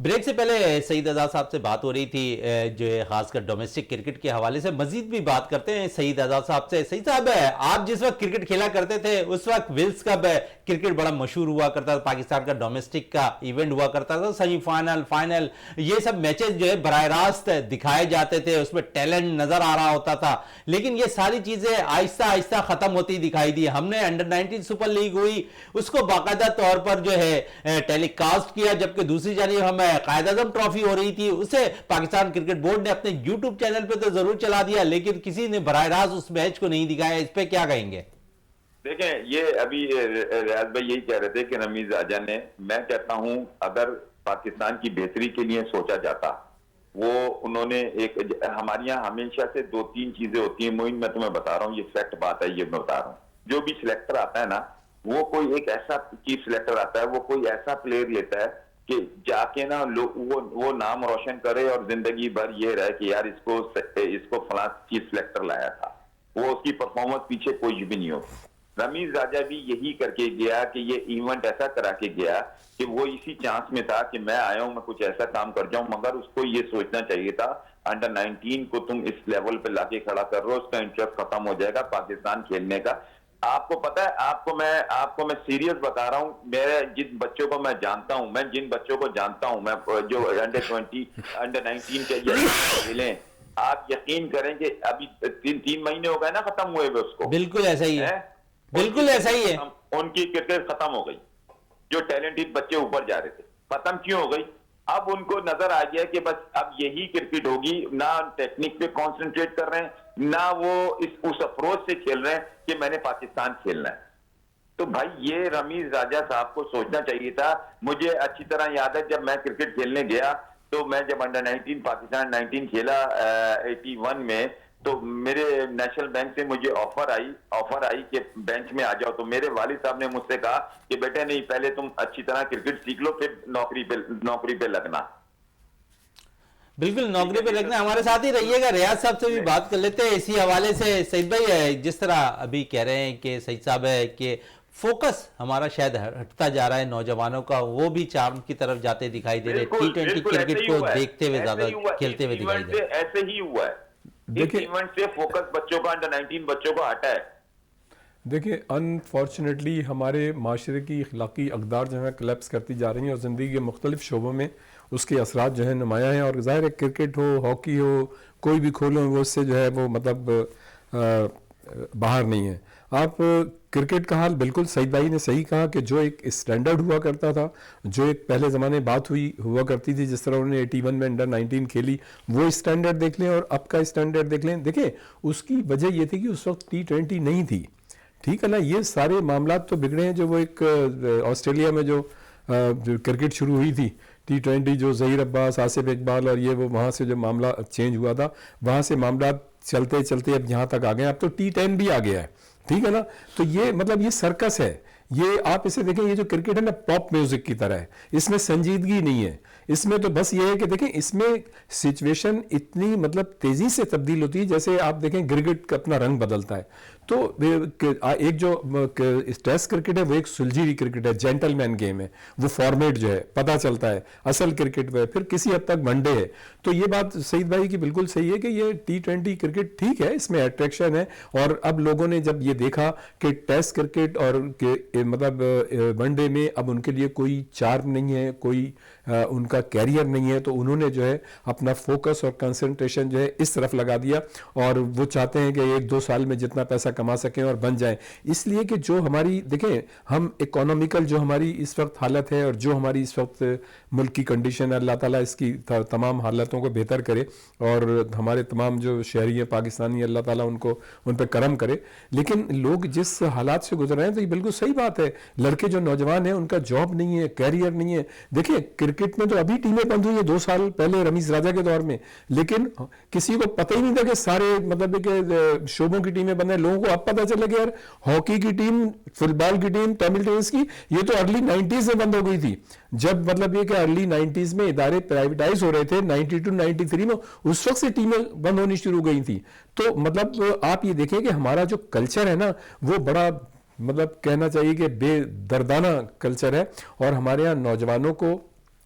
ब्रेक से पहले सईद आजाद साहब से बात हो रही थी, जो है खासकर डोमेस्टिक क्रिकेट के हवाले से। मजीद भी बात करते हैं सईद आजाद साहब से। सईद साहब, आप जिस वक्त क्रिकेट खेला करते थे उस वक्त विल्स का क्रिकेट बड़ा मशहूर हुआ करता था, पाकिस्तान का डोमेस्टिक का इवेंट हुआ करता था, सेमीफाइनल, फाइनल, ये सब मैचेस जो है बराह रास्त दिखाए जाते थे, उसमें टैलेंट नजर आ रहा होता था। लेकिन ये सारी चीजें आहिस्ता आहिस्ता खत्म होती दिखाई दी। हमने अंडर 19 सुपर लीग हुई, उसको बाकायदा तौर पर जो है टेलीकास्ट किया, जबकि दूसरी जानिब हमें कायदे आज़म ट्रॉफी हो रही थी, उसे पाकिस्तान क्रिकेट बोर्ड ने अपने यूट्यूब चैनल पे तो जरूर चला दिया, लेकिन किसी ने बराह रास्त उस मैच को नहीं दिखाया। इस पे क्या कहेंगे? देखें, ये अभी रियाज भाई यही कह रहे थे कि रमीज राजा ने, मैं कहता हूं अगर पाकिस्तान की बेहतरी के लिए सोचा जाता, वो उन्होंने एक, हमारे यहाँ हमेशा से 2-3 चीजें होती हैं मोइन, मैं तुम्हें बता रहा हूँ, ये फैक्ट बात है, ये मैं बता रहा हूँ। जो भी सिलेक्टर आता है ना, वो कोई एक ऐसा चीफ सिलेक्टर आता है, वो कोई ऐसा प्लेयर लेता है कि जाके ना वो नाम रोशन करे और जिंदगी भर ये रहे कि यार इसको फलां चीफ सिलेक्टर लाया था, वो उसकी परफॉर्मेंस पीछे कोई भी नहीं हो। रमीज राजा भी यही करके गया कि ये इवेंट ऐसा करा के गया कि वो इसी चांस में था कि मैं आया हूं, मैं कुछ ऐसा काम कर जाऊं, मगर उसको ये सोचना चाहिए था अंडर 19 को तुम इस लेवल पे लाके खड़ा कर रहे हो, उसका इंटरेस्ट खत्म हो जाएगा पाकिस्तान खेलने का। आपको पता है, आपको मैं सीरियस बता रहा हूं, मेरे जिन बच्चों को मैं जानता हूं, मैं जिन बच्चों को जानता हूं, मैं जो अंडर 20 अंडर 19 के खेले, आप यकीन करें कि अभी 3 महीने हो गए ना खत्म हुए हुए उसको। बिल्कुल ऐसा ही है, बिल्कुल ऐसा ही है। उनकी क्रिकेट खत्म हो गई, जो टैलेंटेड बच्चे ऊपर जा रहे थे। खत्म क्यों हो गई? अब उनको नजर आ गया कि बस अब यही क्रिकेट होगी, ना टेक्निक पे कंसंट्रेट कर रहे हैं, ना वो उस अप्रोच से खेल रहे हैं कि मैंने पाकिस्तान खेलना है। तो भाई ये रमीज राजा साहब को सोचना चाहिए था। मुझे अच्छी तरह याद है, जब मैं क्रिकेट खेलने गया तो मैं जब अंडर 19 पाकिस्तान 19 खेला 81 में, तो मेरे नेशनल बैंक से मुझे ऑफर आई कि बेंच में आ जाओ। तो मेरे वालिद साहब ने मुझसे कहा कि बेटे नहीं, पहले तुम अच्छी तरह क्रिकेट सीख लो, फिर नौकरी पे लगना। बिल्कुल नौकरी पे लगना। हमारे साथ ही रहिएगा, रियाज साहब से भी बात कर लेते हैं इसी हवाले से। सईद भाई, जिस तरह अभी कह रहे हैं कि सईद साहब है कि फोकस हमारा शायद हटता जा रहा है नौजवानों का, वो भी चार्म की तरफ जाते दिखाई दे रहे, T20 क्रिकेट को देखते हुए ज्यादा खेलते हुए दिखाई दे रहे। ऐसे ही हुआ है, इस इवेंट से फोकस बच्चों का, अंडर 19 बच्चों का हटा है। देखिए, अनफॉर्चुनेटली हमारे माशरे की अखलाकी अकदार जो है कोलैप्स करती जा रही हैं और ज़िंदगी के मुख्तलिफ शोबों में उसके असरात जो है नुमाया हैं। और ज़ाहिर है क्रिकेट हो, हॉकी हो, कोई भी खोलो, वो उससे जो है वो मतलब बाहर नहीं है। आप क्रिकेट का हाल बिल्कुल सईद भाई ने सही कहा कि जो एक स्टैंडर्ड हुआ करता था, जो एक पहले ज़माने बात हुआ करती थी, जिस तरह उन्होंने 81 में अंडर 19 खेली, वो स्टैंडर्ड देख लें और अब का स्टैंडर्ड देख लें। देखें, उसकी वजह ये थी कि उस वक्त T20 नहीं थी, ठीक है ना। ये सारे मामला तो बिगड़े हैं। जो वो एक ऑस्ट्रेलिया में जो क्रिकेट शुरू हुई थी T20, जो ज़हीर अब्बास, आसिफ इकबाल और ये वो वहाँ से जो मामला चेंज हुआ था, वहाँ से मामला चलते चलते अब यहाँ तक आ गए। अब तो T10 भी आ गया है, ठीक है ना। तो ये मतलब ये सर्कस है। ये आप इसे देखें, ये जो क्रिकेट है ना, पॉप म्यूजिक की तरह है, इसमें संजीदगी नहीं है। इसमें तो बस ये है कि देखें, इसमें सिचुएशन इतनी मतलब तेजी से तब्दील होती है, जैसे आप देखें क्रिकेट का अपना रंग बदलता है। तो एक जो टेस्ट क्रिकेट है वो एक सुलझी क्रिकेट है, जेंटलमैन गेम है, वो फॉर्मेट जो है पता चलता है। असल क्रिकेट में फिर किसी हद तक वनडे है। तो ये बात सईद भाई की बिल्कुल सही है कि ये T20 क्रिकेट ठीक है, इसमें अट्रैक्शन है। और अब लोगों ने जब ये देखा कि टेस्ट क्रिकेट और मतलब वनडे में अब उनके लिए कोई चार्म नहीं है, कोई उनका कैरियर नहीं है, तो उन्होंने जो है अपना फोकस और कंसंट्रेशन जो है इस तरफ लगा दिया और वो चाहते हैं कि 1-2 साल में जितना पैसा कमा सकें और बन जाएं। इसलिए कि जो हमारी देखें, हम इकोनॉमिकल जो हमारी इस वक्त हालत है और जो हमारी इस वक्त मुल्क की कंडीशन है, अल्लाह ताला इसकी तमाम हालतों को बेहतर करे और हमारे तमाम जो शहरी हैं पाकिस्तानी, अल्लाह ताला उनको उन पर करम करे। लेकिन लोग जिस हालात से गुजर रहे हैं, तो ये बिल्कुल सही बात है। लड़के जो नौजवान हैं उनका जॉब नहीं है, कैरियर नहीं है। देखिए क्रिकेट में तो अभी टीमें बंद हुई है 2 साल पहले रमीज राजा के दौर में, लेकिन किसी को पता ही नहीं था कि सारे मतलब कि शोबों की टीमें बंद है। लोगों को अब पता चला कि यार हॉकी की टीम, फुटबॉल की टीम, टेबल टेनिस की, ये तो अर्ली 90s में बंद हो गई थी। जब मतलब ये कि अर्ली 90s में इदारे प्राइवेटाइज हो रहे थे 92-93 में, उस वक्त से टीमें बंद होनी शुरू हो गई थी। तो मतलब आप ये देखें कि हमारा जो कल्चर है ना, वो बड़ा मतलब कहना चाहिए कि बेदर्दाना कल्चर है और हमारे यहाँ नौजवानों को,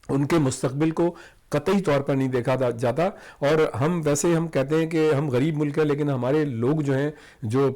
उनके मुस्तकबिल को कतई तौर पर नहीं देखा जाता। और हम वैसे हम कहते हैं कि हम गरीब मुल्क है, लेकिन हमारे लोग जो हैं, जो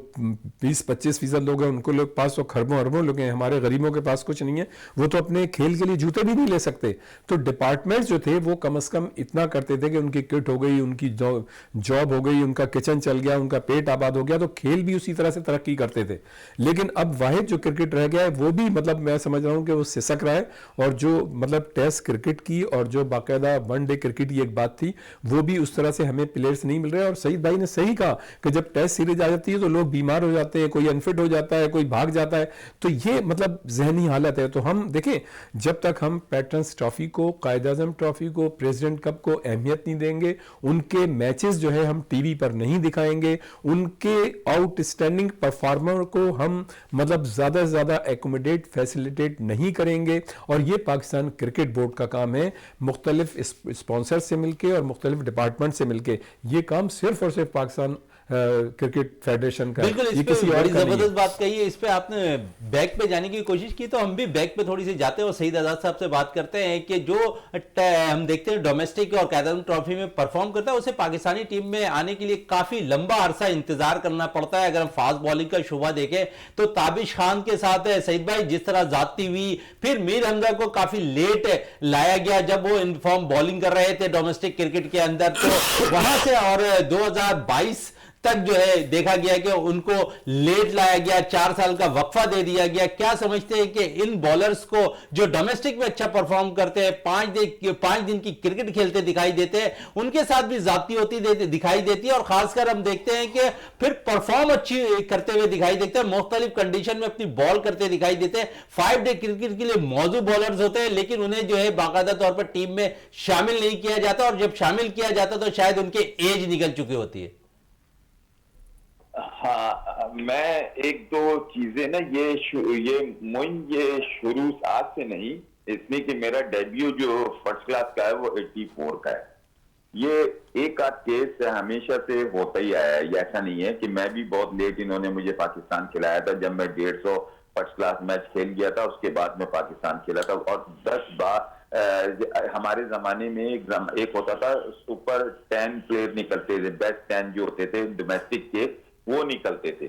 20-25% लोग हैं, उनको लोग पास तो खरबों अरबों लोग हैं, हमारे गरीबों के पास कुछ नहीं है। वो तो अपने खेल के लिए जूते भी नहीं ले सकते। तो डिपार्टमेंट्स जो थे वो कम से कम इतना करते थे कि उनकी किट हो गई, उनकी जॉब हो गई, उनका किचन चल गया, उनका पेट आबाद हो गया, तो खेल भी उसी तरह से तरक्की करते थे। लेकिन अब वाहिद जो क्रिकेट रह गया है वो भी मतलब मैं समझ रहा हूँ कि वो सिसक रहा है। और जो मतलब टेस्ट क्रिकेट की और जो बाकायदा वनडे क्रिकेट की एक बात थी, वो भी उस तरह से हमें प्लेयर्स नहीं मिल रहे। और सईद भाई ने सही कहा कि जब टेस्ट सीरीज आ जाती है तो लोग बीमार हो जाते हैं, कोई अनफिट हो जाता है, कोई भाग जाता है। तो ये मतलब जहनी हालत है। तो हम देखें, जब तक हम पैटर्न्स ट्रॉफी को, कायद आज़म ट्रॉफी को, प्रेसिडेंट कप को अहमियत नहीं देंगे, उनके मैचेस जो है हम टीवी पर नहीं दिखाएंगे, उनके आउटस्टैंडिंग परफॉर्मर को हम मतलब ज्यादा से ज्यादा एकोमोडेट फैसिलिटेट नहीं करेंगे। और ये पाकिस्तान क्रिकेट बोर्ड का काम है, मुख्तलिफ स्पॉन्सर से मिलके और मुख्तलिफ डिपार्टमेंट से मिलके ये काम सिर्फ और सिर्फ पाकिस्तान क्रिकेट फेडरेशन का। बिल्कुल, इस पे बड़ी जबरदस्त बात कही है। इस पे आपने बैक पे जाने की कोशिश की, तो हम भी बैक पे थोड़ी सी जाते हैं और सईद आजाद साहब से बात करते हैं कि जो हम देखते हैं डोमेस्टिक और कायद आज़म ट्रॉफी में परफॉर्म करता है, उसे पाकिस्तानी टीम में आने के लिए काफी लंबा अरसा इंतजार करना पड़ता है। अगर हम फास्ट बॉलिंग का शुबा देखें तो ताबिश खान के साथ सईद भाई जिस तरह जाती हुई, फिर मीर हमजा को काफी लेट लाया गया जब वो इनफॉर्म बॉलिंग कर रहे थे डोमेस्टिक क्रिकेट के अंदर, तो वहां से और 2022 तक जो है देखा गया कि उनको लेट लाया गया, 4 साल का वक्फा दे दिया गया। क्या समझते हैं कि इन बॉलर्स को जो डोमेस्टिक में अच्छा परफॉर्म करते हैं, 5 दिन की क्रिकेट खेलते दिखाई देते हैं, उनके साथ भी जाती होती दिखाई देती है और खासकर हम देखते हैं कि फिर परफॉर्म अच्छी करते हुए दिखाई देते हैं, मुख्तलिफ कंडीशन में अपनी बॉल करते दिखाई देते हैं। 5 डे क्रिकेट के लिए मौजू बॉलर्स होते हैं, लेकिन उन्हें जो है बाकायदा तौर पर टीम में शामिल नहीं किया जाता, और जब शामिल किया जाता तो शायद उनके एज निकल चुकी होती है। हाँ, मैं एक दो चीजें ना, ये शुरू आज से नहीं, इसमें कि मेरा डेब्यू जो फर्स्ट क्लास का है वो 84 का है। ये एक आध केस हमेशा से होता ही आया है, ऐसा नहीं है कि मैं भी बहुत लेट इन्होंने मुझे पाकिस्तान खिलाया था। जब मैं 150 फर्स्ट क्लास मैच खेल गया था, उसके बाद में पाकिस्तान खेला था। और 10 बार हमारे जमाने में एक होता था, सुपर 10 प्लेयर निकलते थे, बेस्ट 10 जो होते थे डोमेस्टिक के, वो निकलते थे।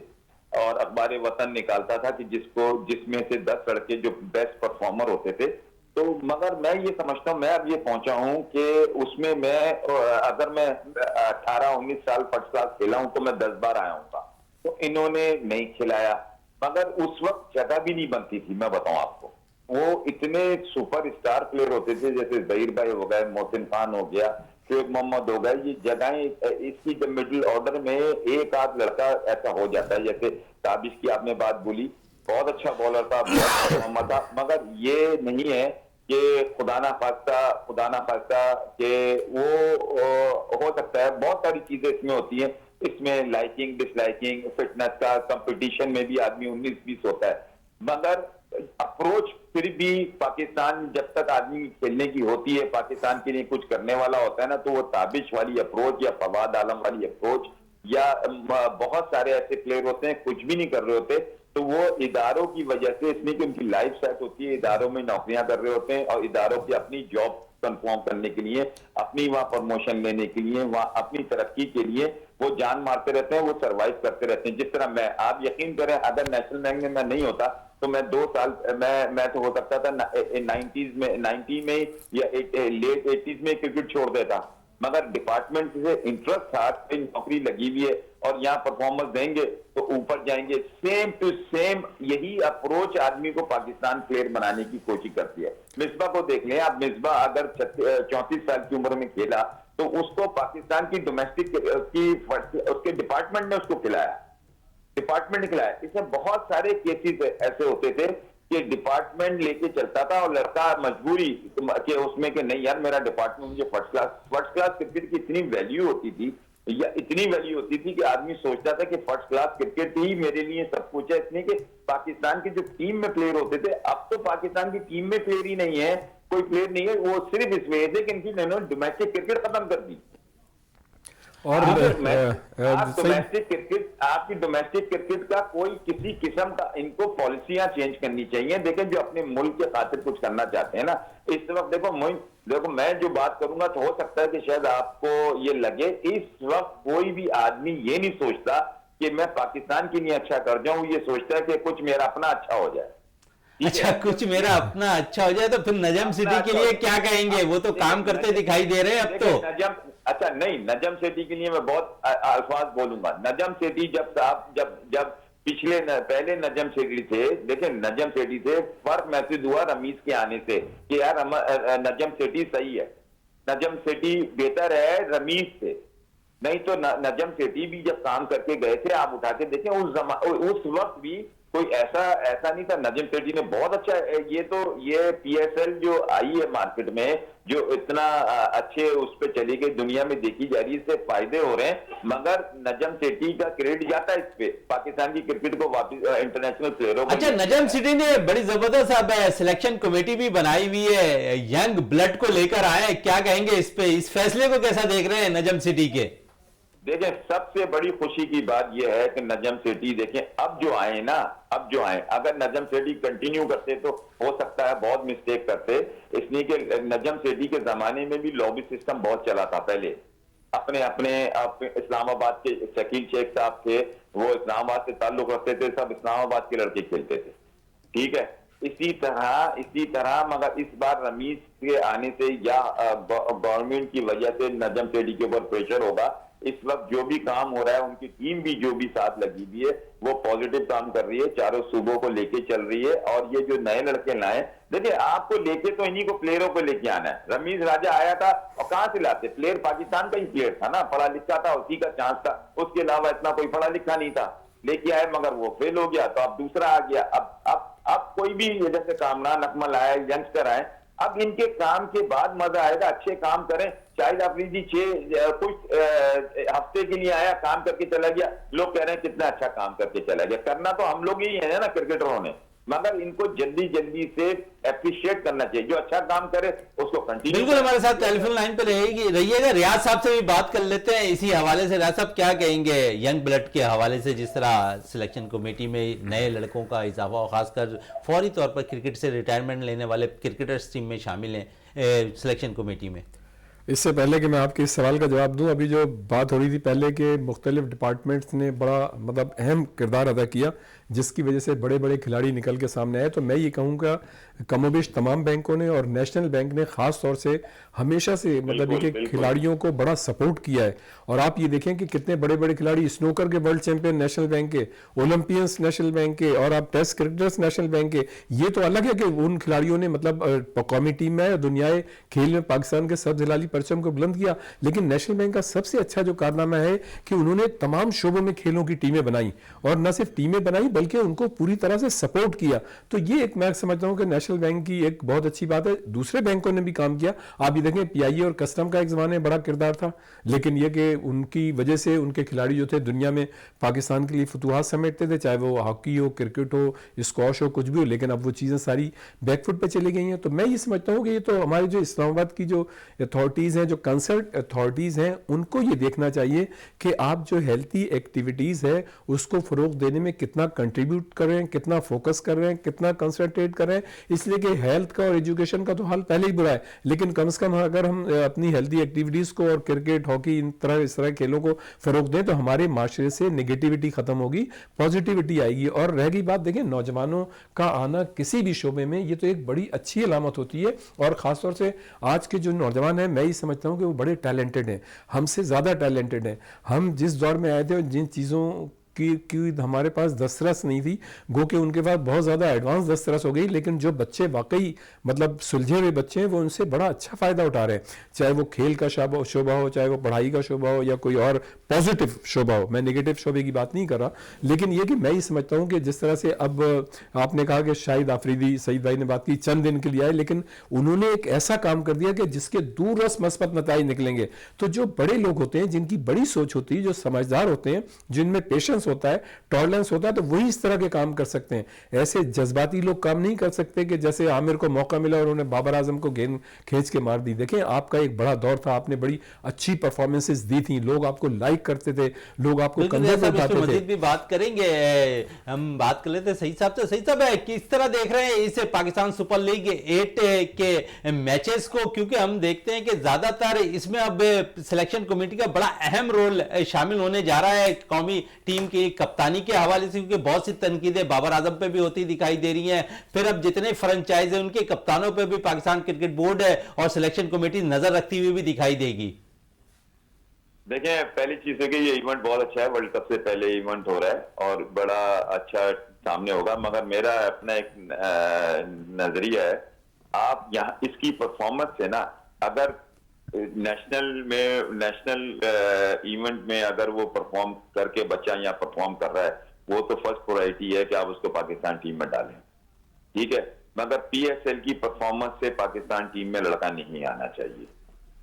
और अखबार वतन निकालता था कि जिसमें से 10 लड़के जो बेस्ट परफॉर्मर होते थे। तो मगर मैं ये समझता हूँ, मैं अब ये पहुंचा हूं कि उसमें मैं अगर मैं 18-19 साल फर्स्ट क्लास खेला हूं तो मैं 10 बार आया हूँ। तो इन्होंने नहीं खिलाया, मगर उस वक्त जगह भी नहीं बनती थी। मैं बताऊं आपको, वो इतने सुपर स्टार प्लेयर होते थे, जैसे जहीर भाई हो गए, मोहसिन खान हो गया, शेख मोहम्मद हो गए। ये जगहें इसकी जब मिडिल ऑर्डर में एक आध लड़का ऐसा हो जाता है, जैसे ताबिश की आपने बात बोली, बहुत अच्छा बॉलर था, बहुत मोहम्मद था, मगर ये नहीं है कि खुदा ना खास्ता कि वो हो सकता है। बहुत सारी चीजें इसमें होती हैं, इसमें लाइकिंग डिसलाइकिंग, फिटनेस का कंपटीशन में भी आदमी 19-20 होता है, मगर अप्रोच फिर भी पाकिस्तान जब तक आदमी खेलने की होती है, पाकिस्तान के लिए कुछ करने वाला होता है ना, तो वो ताबिश वाली अप्रोच या फवाद आलम वाली अप्रोच, या बहुत सारे ऐसे प्लेयर होते हैं कुछ भी नहीं कर रहे होते, तो वो इदारों की वजह से, इसलिए कि उनकी लाइफ सेट होती है, इदारों में नौकरियां कर रहे होते हैं, और इदारों की अपनी जॉब कंफर्म करने के लिए, अपनी वहां प्रमोशन लेने के लिए, वहां अपनी तरक्की के लिए वो जान मारते रहते हैं, वो सर्वाइव करते रहते हैं। जिस तरह मैं, आप यकीन करें, अगर नेशनल बैंक में मैं नहीं होता तो मैं 2 साल मैं तो हो सकता था 90 में या लेट 80s में क्रिकेट छोड़ देता, मगर डिपार्टमेंट से इंटरेस्ट था कि नौकरी लगी हुई है और यहाँ परफॉर्मेंस देंगे तो ऊपर जाएंगे। सेम टू सेम यही अप्रोच आदमी को पाकिस्तान प्लेयर बनाने की कोशिश करती है। मिसबा को देख लें आप, मिसबा अगर 34 साल की उम्र में खेला तो उसको पाकिस्तान की डोमेस्टिक की उसके डिपार्टमेंट ने उसको खिलाया, डिपार्टमेंट ने खिलाया। इसमें बहुत सारे केसेस ऐसे होते थे कि डिपार्टमेंट लेके चलता था और लड़का मजबूरी कि उसमें कि नहीं यार मेरा डिपार्टमेंट मुझे फर्स्ट क्लास क्रिकेट की इतनी वैल्यू होती थी, या इतनी वैल्यू होती थी कि आदमी सोचता था कि फर्स्ट क्लास क्रिकेट ही मेरे लिए सब कुछ है। इसलिए कि पाकिस्तान की जो टीम में प्लेयर होते थे, अब तो पाकिस्तान की टीम में प्लेयर ही नहीं है, कोई प्लेयर नहीं है। वो सिर्फ इस वजह से कि इनकी डोमेस्टिक क्रिकेट खत्म कर दी। और आपकी डोमेस्टिक क्रिकेट का कोई किसी किस्म का इनको पॉलिसियां चेंज करनी चाहिए। देखें जो अपने मुल्क के खातिर कुछ करना चाहते हैं ना, इस वक्त देखो मैं जो बात करूंगा तो हो सकता है कि शायद आपको ये लगे, इस वक्त कोई भी आदमी ये नहीं सोचता कि मैं पाकिस्तान के लिए अच्छा कर जाऊं, ये सोचता है कि कुछ मेरा अपना अच्छा हो जाए। अच्छा, कुछ मेरा अपना अच्छा हो जाए। तो फिर नजम सिटी के लिए क्या कहेंगे? वो तो काम करते दिखाई दे रहे हैं अब तो। अच्छा नहीं, नजम सेठी के लिए मैं बहुत अल्फाज बोलूंगा। नजम सेठी जब पहले नजम सेठी थे, देखिए नजम सेठी से फर्क महसूस हुआ रमीज के आने से कि यार नजम सेठी सही है, नजम सेठी बेहतर है रमीज से। नहीं तो नजम सेठी भी जब काम करके गए थे, आप उठा के देखें उस वक्त भी कोई ऐसा नहीं था। नजम सेठी ने बहुत अच्छा, ये PSL जो आई है मार्केट में, जो इतना अच्छे उस पे चली गई, दुनिया में देखी जा रही है, इससे फायदे हो रहे हैं, मगर नजम सेठी का क्रेडिट जाता है इस पे, पाकिस्तान की क्रिकेट को वापस इंटरनेशनल प्लेयरों को। अच्छा, नजम सिटी ने बड़ी जबरदस्त अब सिलेक्शन कमेटी भी बनाई हुई है, यंग ब्लड को लेकर आए, क्या कहेंगे इस पे? इस फैसले को कैसा देख रहे हैं नजम सिटी के? देखें सबसे बड़ी खुशी की बात यह है कि नजम सेठी देखें अब जो आए, अगर नजम सेठी कंटिन्यू करते तो हो सकता है बहुत मिस्टेक करते, इसलिए कि नजम सेठी के जमाने में भी लॉबी सिस्टम बहुत चला था। पहले अपने इस्लामाबाद के शकील शेख साहब थे, वो इस्लामाबाद से ताल्लुक रखते थे, सब इस्लामाबाद के लड़के खेलते थे, ठीक है। इसी तरह मगर इस बार रमीज के आने से या गवर्नमेंट की वजह से नजम सेठी के ऊपर प्रेशर होगा। इस वक्त जो भी काम हो रहा है, उनकी टीम भी जो भी साथ लगी हुई है वो पॉजिटिव काम कर रही है, चारों सूबों को लेके चल रही है। और ये जो नए लड़के लाए, देखिए आपको लेके तो इन्हीं को प्लेयरों को लेके आना है। रमीज राजा आया था और कहां से लाते? प्लेयर पाकिस्तान का ही प्लेयर था ना, पढ़ा लिखा था, उसी का चांस था, उसके अलावा इतना कोई पढ़ा लिखा नहीं था। लेके आए मगर वो फेल हो गया, तो अब दूसरा आ गया। अब कोई भी जैसे कामरान अकमल आए, यंगस्टर आए, अब इनके काम के बाद मजा आएगा। अच्छे काम करें। शाहिद अफरीदी कुछ हफ्ते के लिए आया, काम करके चला गया, लोग कह रहे हैं कितना अच्छा काम करके चला गया। करना तो हम लोग ही है ना क्रिकेटरों ने, मगर इनको जल्दी से एप्रिशिएट करना चाहिए। जो अच्छा काम करे उसको कंटिन्यू। बिल्कुल, हमारे साथ टेलीफोन लाइन पे रहिएगा। रियाज साहब से भी बात कर लेते हैं इसी हवाले से। रियाज साहब क्या कहेंगे यंग ब्लड के हवाले से, जिस तरह सिलेक्शन कमेटी में नए लड़कों का इजाफा और खासकर फौरी तौर पर क्रिकेट से रिटायरमेंट लेने वाले क्रिकेटर्स टीम में शामिल हैं सिलेक्शन कमेटी में? इससे पहले कि मैं आपके इस सवाल का जवाब दूं, अभी जो बात हो रही थी पहले के मुख्तलिफ डिपार्टमेंट्स ने बड़ा मतलब अहम किरदार अदा किया, जिसकी वजह से बड़े बड़े खिलाड़ी निकल के सामने आए। तो मैं ये कहूँगा कमोबेश तमाम बैंकों ने और नेशनल बैंक ने ख़ास तौर से हमेशा से मतलब ये कि खिलाड़ियों को बड़ा सपोर्ट किया है। और आप ये देखें कि कितने बड़े बड़े खिलाड़ी, स्नूकर के वर्ल्ड चैंपियन नेशनल बैंक के, ओलंपियंस नेशनल बैंक के, और आप टेस्ट क्रिकेटर्स नेशनल बैंक के। ये तो अलग है कि उन खिलाड़ियों ने मतलब कौमी टीम में और दुनियाई खेल में पाकिस्तान के सब जलाली परचम को बुलंद किया। लेकिन नेशनल बैंक का सबसे अच्छा जो कारनामा है कि उन्होंने तमाम शोबों में खेलों की टीमें बनाई, और न सिर्फ टीमें बनाई बल्कि उनको पूरी तरह से सपोर्ट किया। तो ये एक मैं समझता हूं कि नेशनल बैंक की एक बहुत अच्छी बात है। दूसरे बैंकों ने भी काम किया। आप ये देखें PIA और कस्टम का एक जमाने में बड़ा किरदार था, लेकिन यह कि उनकी वजह से उनके खिलाड़ी जो थे दुनिया में पाकिस्तान के लिए फतूहात समेटते थे, चाहे वो हॉकी हो, क्रिकेट हो, स्क्वॉश हो, कुछ भी हो, लेकिन अब वो चीज़ें सारी बैकफुट पे चली गई हैं। तो मैं ये समझता हूँ कि ये तो हमारे जो इस्लामाबाद की जो अथॉरिटीज़ हैं, जो कंसर्न अथॉरिटीज़ हैं, उनको ये देखना चाहिए कि आप जो हेल्थी एक्टिविटीज़ है उसको फ़रोग देने में कितना कंट्रीब्यूट कर रहे हैं, कितना फोकस कर रहे हैं, कितना कंसंट्रेट कर रहे हैं, इसलिए कि हेल्थ का और एजुकेशन का तो हाल पहले ही बुरा है, लेकिन कम से कम अगर हम अपनी हेल्दी एक्टिविटीज को और क्रिकेट, हॉकी, इस तरह खेलों को फरोग दें तो हमारे माशरे से नेगेटिविटी खत्म होगी, पॉजिटिविटी आएगी। और रह गई बात, देखें नौजवानों का आना किसी भी शोबे में, ये तो एक बड़ी अच्छी अलामत होती है। और खासतौर से आज के जो नौजवान हैं, मैं ये समझता हूँ कि वो बड़े टैलेंटेड हैं, हमसे ज़्यादा टैलेंटेड हैं। हम जिस दौर में आए थे और जिन चीज़ों की हमारे पास दस्तरस नहीं थी, गो के उनके पास बहुत ज़्यादा एडवांस दस्तरस हो गई, लेकिन जो बच्चे वाकई मतलब सुलझे हुए बच्चे हैं वो उनसे बड़ा अच्छा फ़ायदा उठा रहे हैं, चाहे वो खेल का शोबा हो, चाहे वो पढ़ाई का शोबा हो, या कोई और पॉजिटिव शोबा हो। मैं नेगेटिव शोबे की बात नहीं कर रहा, लेकिन ये कि मैं ये समझता हूँ कि जिस तरह से अब आपने कहा कि शाहिद आफरीदी, सईद भाई ने बात की, चंद दिन के लिए आए, लेकिन उन्होंने एक ऐसा काम कर दिया कि जिसके दूररस मस्बत नताइज निकलेंगे। तो जो बड़े लोग होते हैं, जिनकी बड़ी सोच होती है, जो समझदार होते हैं, जिनमें पेशेंस होता है, टॉलरेंस होता है, तो वही इस तरह के काम कर सकते हैं। ऐसे जज्बाती लोग काम नहीं कर सकते कि जैसे आमिर को मौका मिला और उन्होंने बाबर आजम को गेंद खींच के मार दी। देखें, आपका एक बड़ा दौर था, आपने बड़ी अच्छी परफॉर्मेंसेस दी थी, लोग आपको लाइक करते थे, लोग आपको कंधे पे उठाते थे। मजीद भी बात करेंगे, हम बात कर लेते हैं सही साहब से। सही साहब, किस तरह देख रहे हैं इस पाकिस्तान सुपर लीग 8 के मैचेस को, क्योंकि हम देखते हैं कि ज्यादातर इसमें अब सिलेक्शन कमेटी का बड़ा अहम रोल शामिल होने जा रहा है कौमी टीम की कप्तानी के हवाले से, क्योंकि बहुत सी तनकीदें बाबर आजम पे भी होती दिखाई दे रही हैं। फिर अब जितने फ्रेंचाइज हैं उनके कप्तानों पे भी पाकिस्तान क्रिकेट बोर्ड है और सिलेक्शन कमेटी नजर रखती हुई भी दिखाई देगी। देखें, पहली चीज है कि ये इवेंट बहुत अच्छा है, वर्ल्ड कप से पहले इवेंट हो रहा है और बड़ा अच्छा सामने होगा। मगर मेरा अपना एक नजरिया है, आप यहाँ इसकी परफॉर्मेंस से ना, अगर नेशनल इवेंट में अगर वो परफॉर्म करके बच्चा यहाँ परफॉर्म कर रहा है, वो तो फर्स्ट प्रायोरिटी है कि आप उसको पाकिस्तान टीम में डालें, ठीक है। मगर पीएसएल की परफॉर्मेंस से पाकिस्तान टीम में लड़का नहीं आना चाहिए।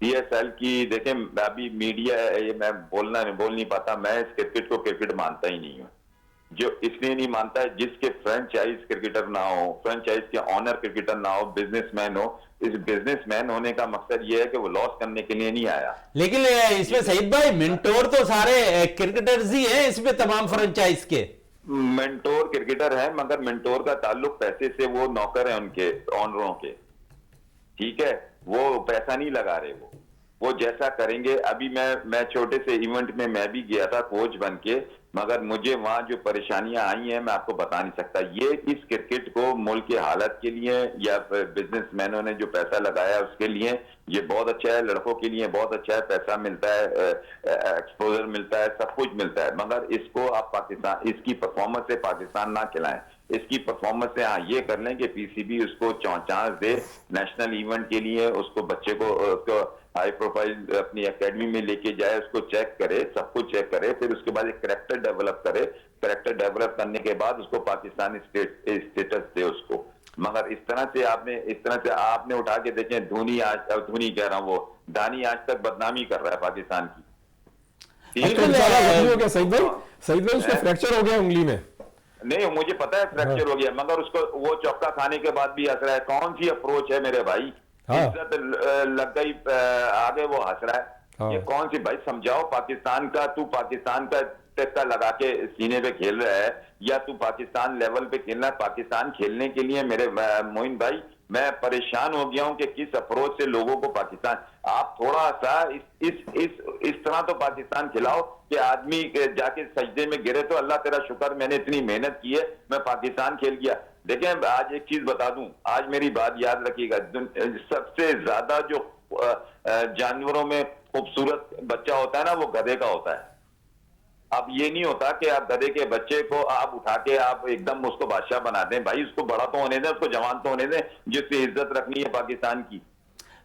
पीएसएल की देखें, अभी मीडिया ये मैं बोल नहीं पाता, मैं इस क्रिकेट को क्रिकेट मानता ही नहीं हूँ। जो इसलिए नहीं मानता है, जिसके फ्रेंचाइज क्रिकेटर ना हो, फ्रेंचाइज के ऑनर क्रिकेटर ना हो, बिजनेसमैन हो। इस बिजनेसमैन होने का मकसद ये है कि वो लॉस करने के लिए नहीं आया। लेकिन इसमें सईद भाई, मेंटोर तो सारे क्रिकेटर्स ही हैं इसमें, तमाम फ्रेंचाइज के मेंटोर क्रिकेटर है, मगर मेंटोर का ताल्लुक पैसे से, वो नौकर है उनके ऑनरों के, ठीक है। वो पैसा नहीं लगा रहे, वो जैसा करेंगे। अभी मैं छोटे से इवेंट में मैं भी गया था कोच बन के, मगर मुझे वहां जो परेशानियां आई हैं मैं आपको बता नहीं सकता। ये इस क्रिकेट को मुल्क की हालत के लिए या बिजनेसमैनों ने जो पैसा लगाया उसके लिए ये बहुत अच्छा है, लड़कों के लिए बहुत अच्छा है, पैसा मिलता है, एक्सपोजर मिलता है, सब कुछ मिलता है। मगर इसको आप पाकिस्तान, इसकी परफॉर्मेंस से पाकिस्तान ना खिलाएं। इसकी परफॉर्मेंस से हाँ ये कर लें कि पीसीबी उसको चांस दे नेशनल इवेंट के लिए, उसको बच्चे को हाई प्रोफाइल अपनी एकेडमी में लेके जाए, उसको चेक करे, सब कुछ चेक करे, फिर उसके बाद एक करेक्टर डेवलप करे। करेक्टर डेवलप करने के बाद उसको पाकिस्तानी स्टेटस दे उसको। मगर इस तरह से आपने उठा के देखें, धोनी कह रहा हूं, वो दानी आज तक बदनामी कर रहा है पाकिस्तान की। हो गया सईद भाई, उसको फ्रैक्चर हो गया उंगली में। नहीं, मुझे पता है फ्रैक्चर हो गया, मगर उसको वो चौका खाने के बाद भी हंस रहा है। कौन सी अप्रोच है मेरे भाई? इज्जत लग गई आगे, वो हंस रहा है। ये कौन सी भाई, समझाओ पाकिस्तान का, तू पाकिस्तान का टेक्का लगा के सीने पे खेल रहा है या तू पाकिस्तान लेवल पे खेलना है? पाकिस्तान खेलने के लिए मेरे मोइन भाई मैं परेशान हो गया हूं कि किस अप्रोच से लोगों को पाकिस्तान, आप थोड़ा सा इस तरह तो पाकिस्तान खिलाओ कि आदमी जाके सजदे में गिरे तो अल्लाह तेरा शुक्र, मैंने इतनी मेहनत की है, मैं पाकिस्तान खेल गया। देखें, आज एक चीज बता दूं, आज मेरी बात याद रखिएगा, सबसे ज्यादा जो जानवरों में खूबसूरत बच्चा होता है ना, वो गधे का होता है। अब ये नहीं होता कि आप गधे के बच्चे को आप उठा के आप एकदम उसको बादशाह बना दें। भाई उसको बड़ा तो होने दें, उसको जवान तो होने दें, जिससे इज्जत रखनी है पाकिस्तान की।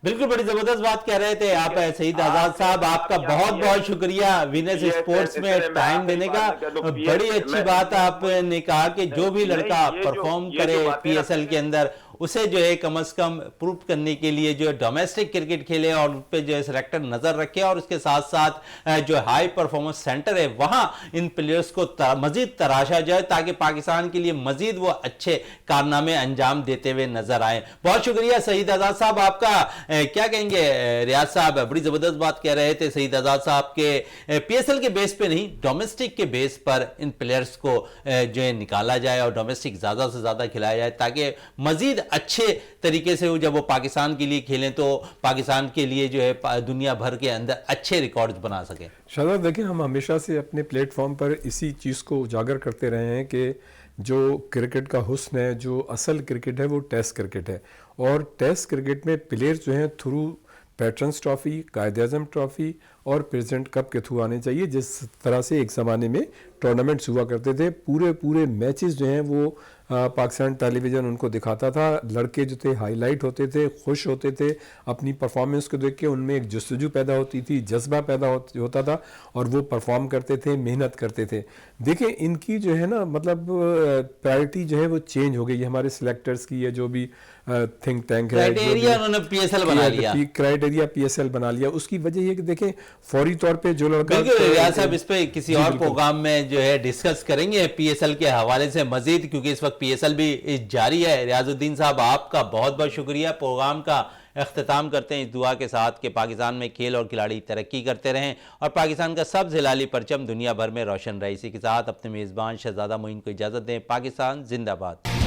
बिल्कुल, बड़ी जबरदस्त बात कह रहे थे आप सईद आजाद साहब, आपका बहुत बहुत शुक्रिया विनस स्पोर्ट्स में टाइम देने का। बड़ी अच्छी बात आपने कहा कि जो भी लड़का परफॉर्म करे पीएसएल के अंदर, उसे जो है कम से कम प्रूव करने के लिए जो है डोमेस्टिक क्रिकेट खेले और उन पे जो है सिलेक्टर नजर रखे, और उसके साथ साथ जो हाई परफॉर्मेंस सेंटर है वहां इन प्लेयर्स को मजीद तराशा जाए ताकि पाकिस्तान के लिए मजीद वो अच्छे कारनामे अंजाम देते हुए नजर आए। बहुत शुक्रिया सईद आजाद साहब आपका क्या कहेंगे रियाज साहब, बड़ी जबरदस्त बात कह रहे थे सईद आजाद साहब के पीएसएल के बेस पे नहीं, डोमेस्टिक के बेस पर इन प्लेयर्स को जो है निकाला जाए और डोमेस्टिक ज़्यादा से ज़्यादा खिलाया जाए ताकि मज़ीद अच्छे तरीके से जब वो पाकिस्तान के लिए खेलें तो पाकिस्तान के लिए जो है दुनिया भर के अंदर अच्छे रिकॉर्ड्स बना सकें। शाहजाद देखिए, हम हमेशा से अपने प्लेटफॉर्म पर इसी चीज़ को उजागर करते रहे हैं कि जो क्रिकेट का हुस्न है, जो असल क्रिकेट है वो टेस्ट क्रिकेट है। और टेस्ट क्रिकेट में प्लेयर्स जो हैं through patterns trophy, Quaid-e-Azam trophy और प्रेसिडेंट कप के थ्रू आने चाहिए। जिस तरह से एक ज़माने में टूर्नामेंट्स हुआ करते थे, पूरे मैचेस जो हैं वो पाकिस्तान टेलीविज़न उनको दिखाता था। लड़के जो थे हाईलाइट होते थे, खुश होते थे अपनी परफॉर्मेंस को देख के, उनमें एक जस्तजू पैदा होती थी, जज्बा पैदा होता था और वो परफॉर्म करते थे, मेहनत करते थे। देखें, इनकी जो है ना मतलब प्रायोरिटी जो है वो चेंज हो गई है हमारे सिलेक्टर्स की, या जो भी थिंक टैंक है, क्राइटेरिया उन्होंने पीएसएल बना लिया, क्राइटेरिया पीएसएल बना लिया। उसकी वजह ये कि देखें फौरी तौर पे जो लड़का, बिल्कुल रियाज साहब इस पे किसी और प्रोग्राम में जो है डिस्कस करेंगे पीएसएल के हवाले से मजीद, क्योंकि इस वक्त पीएसएल भी जारी है। रियाजुद्दीन साहब आपका बहुत बहुत शुक्रिया। प्रोग्राम का अख्ताम करते हैं इस दुआ के साथ कि पाकिस्तान में खेल और खिलाड़ी तरक्की करते रहें और पाकिस्तान का सब्ज़ हिलाली परचम दुनिया भर में रोशन रहे। इसी के साथ अपने मेज़बान शहजादा मोइन को इजाज़त दें। पाकिस्तान जिंदाबाद।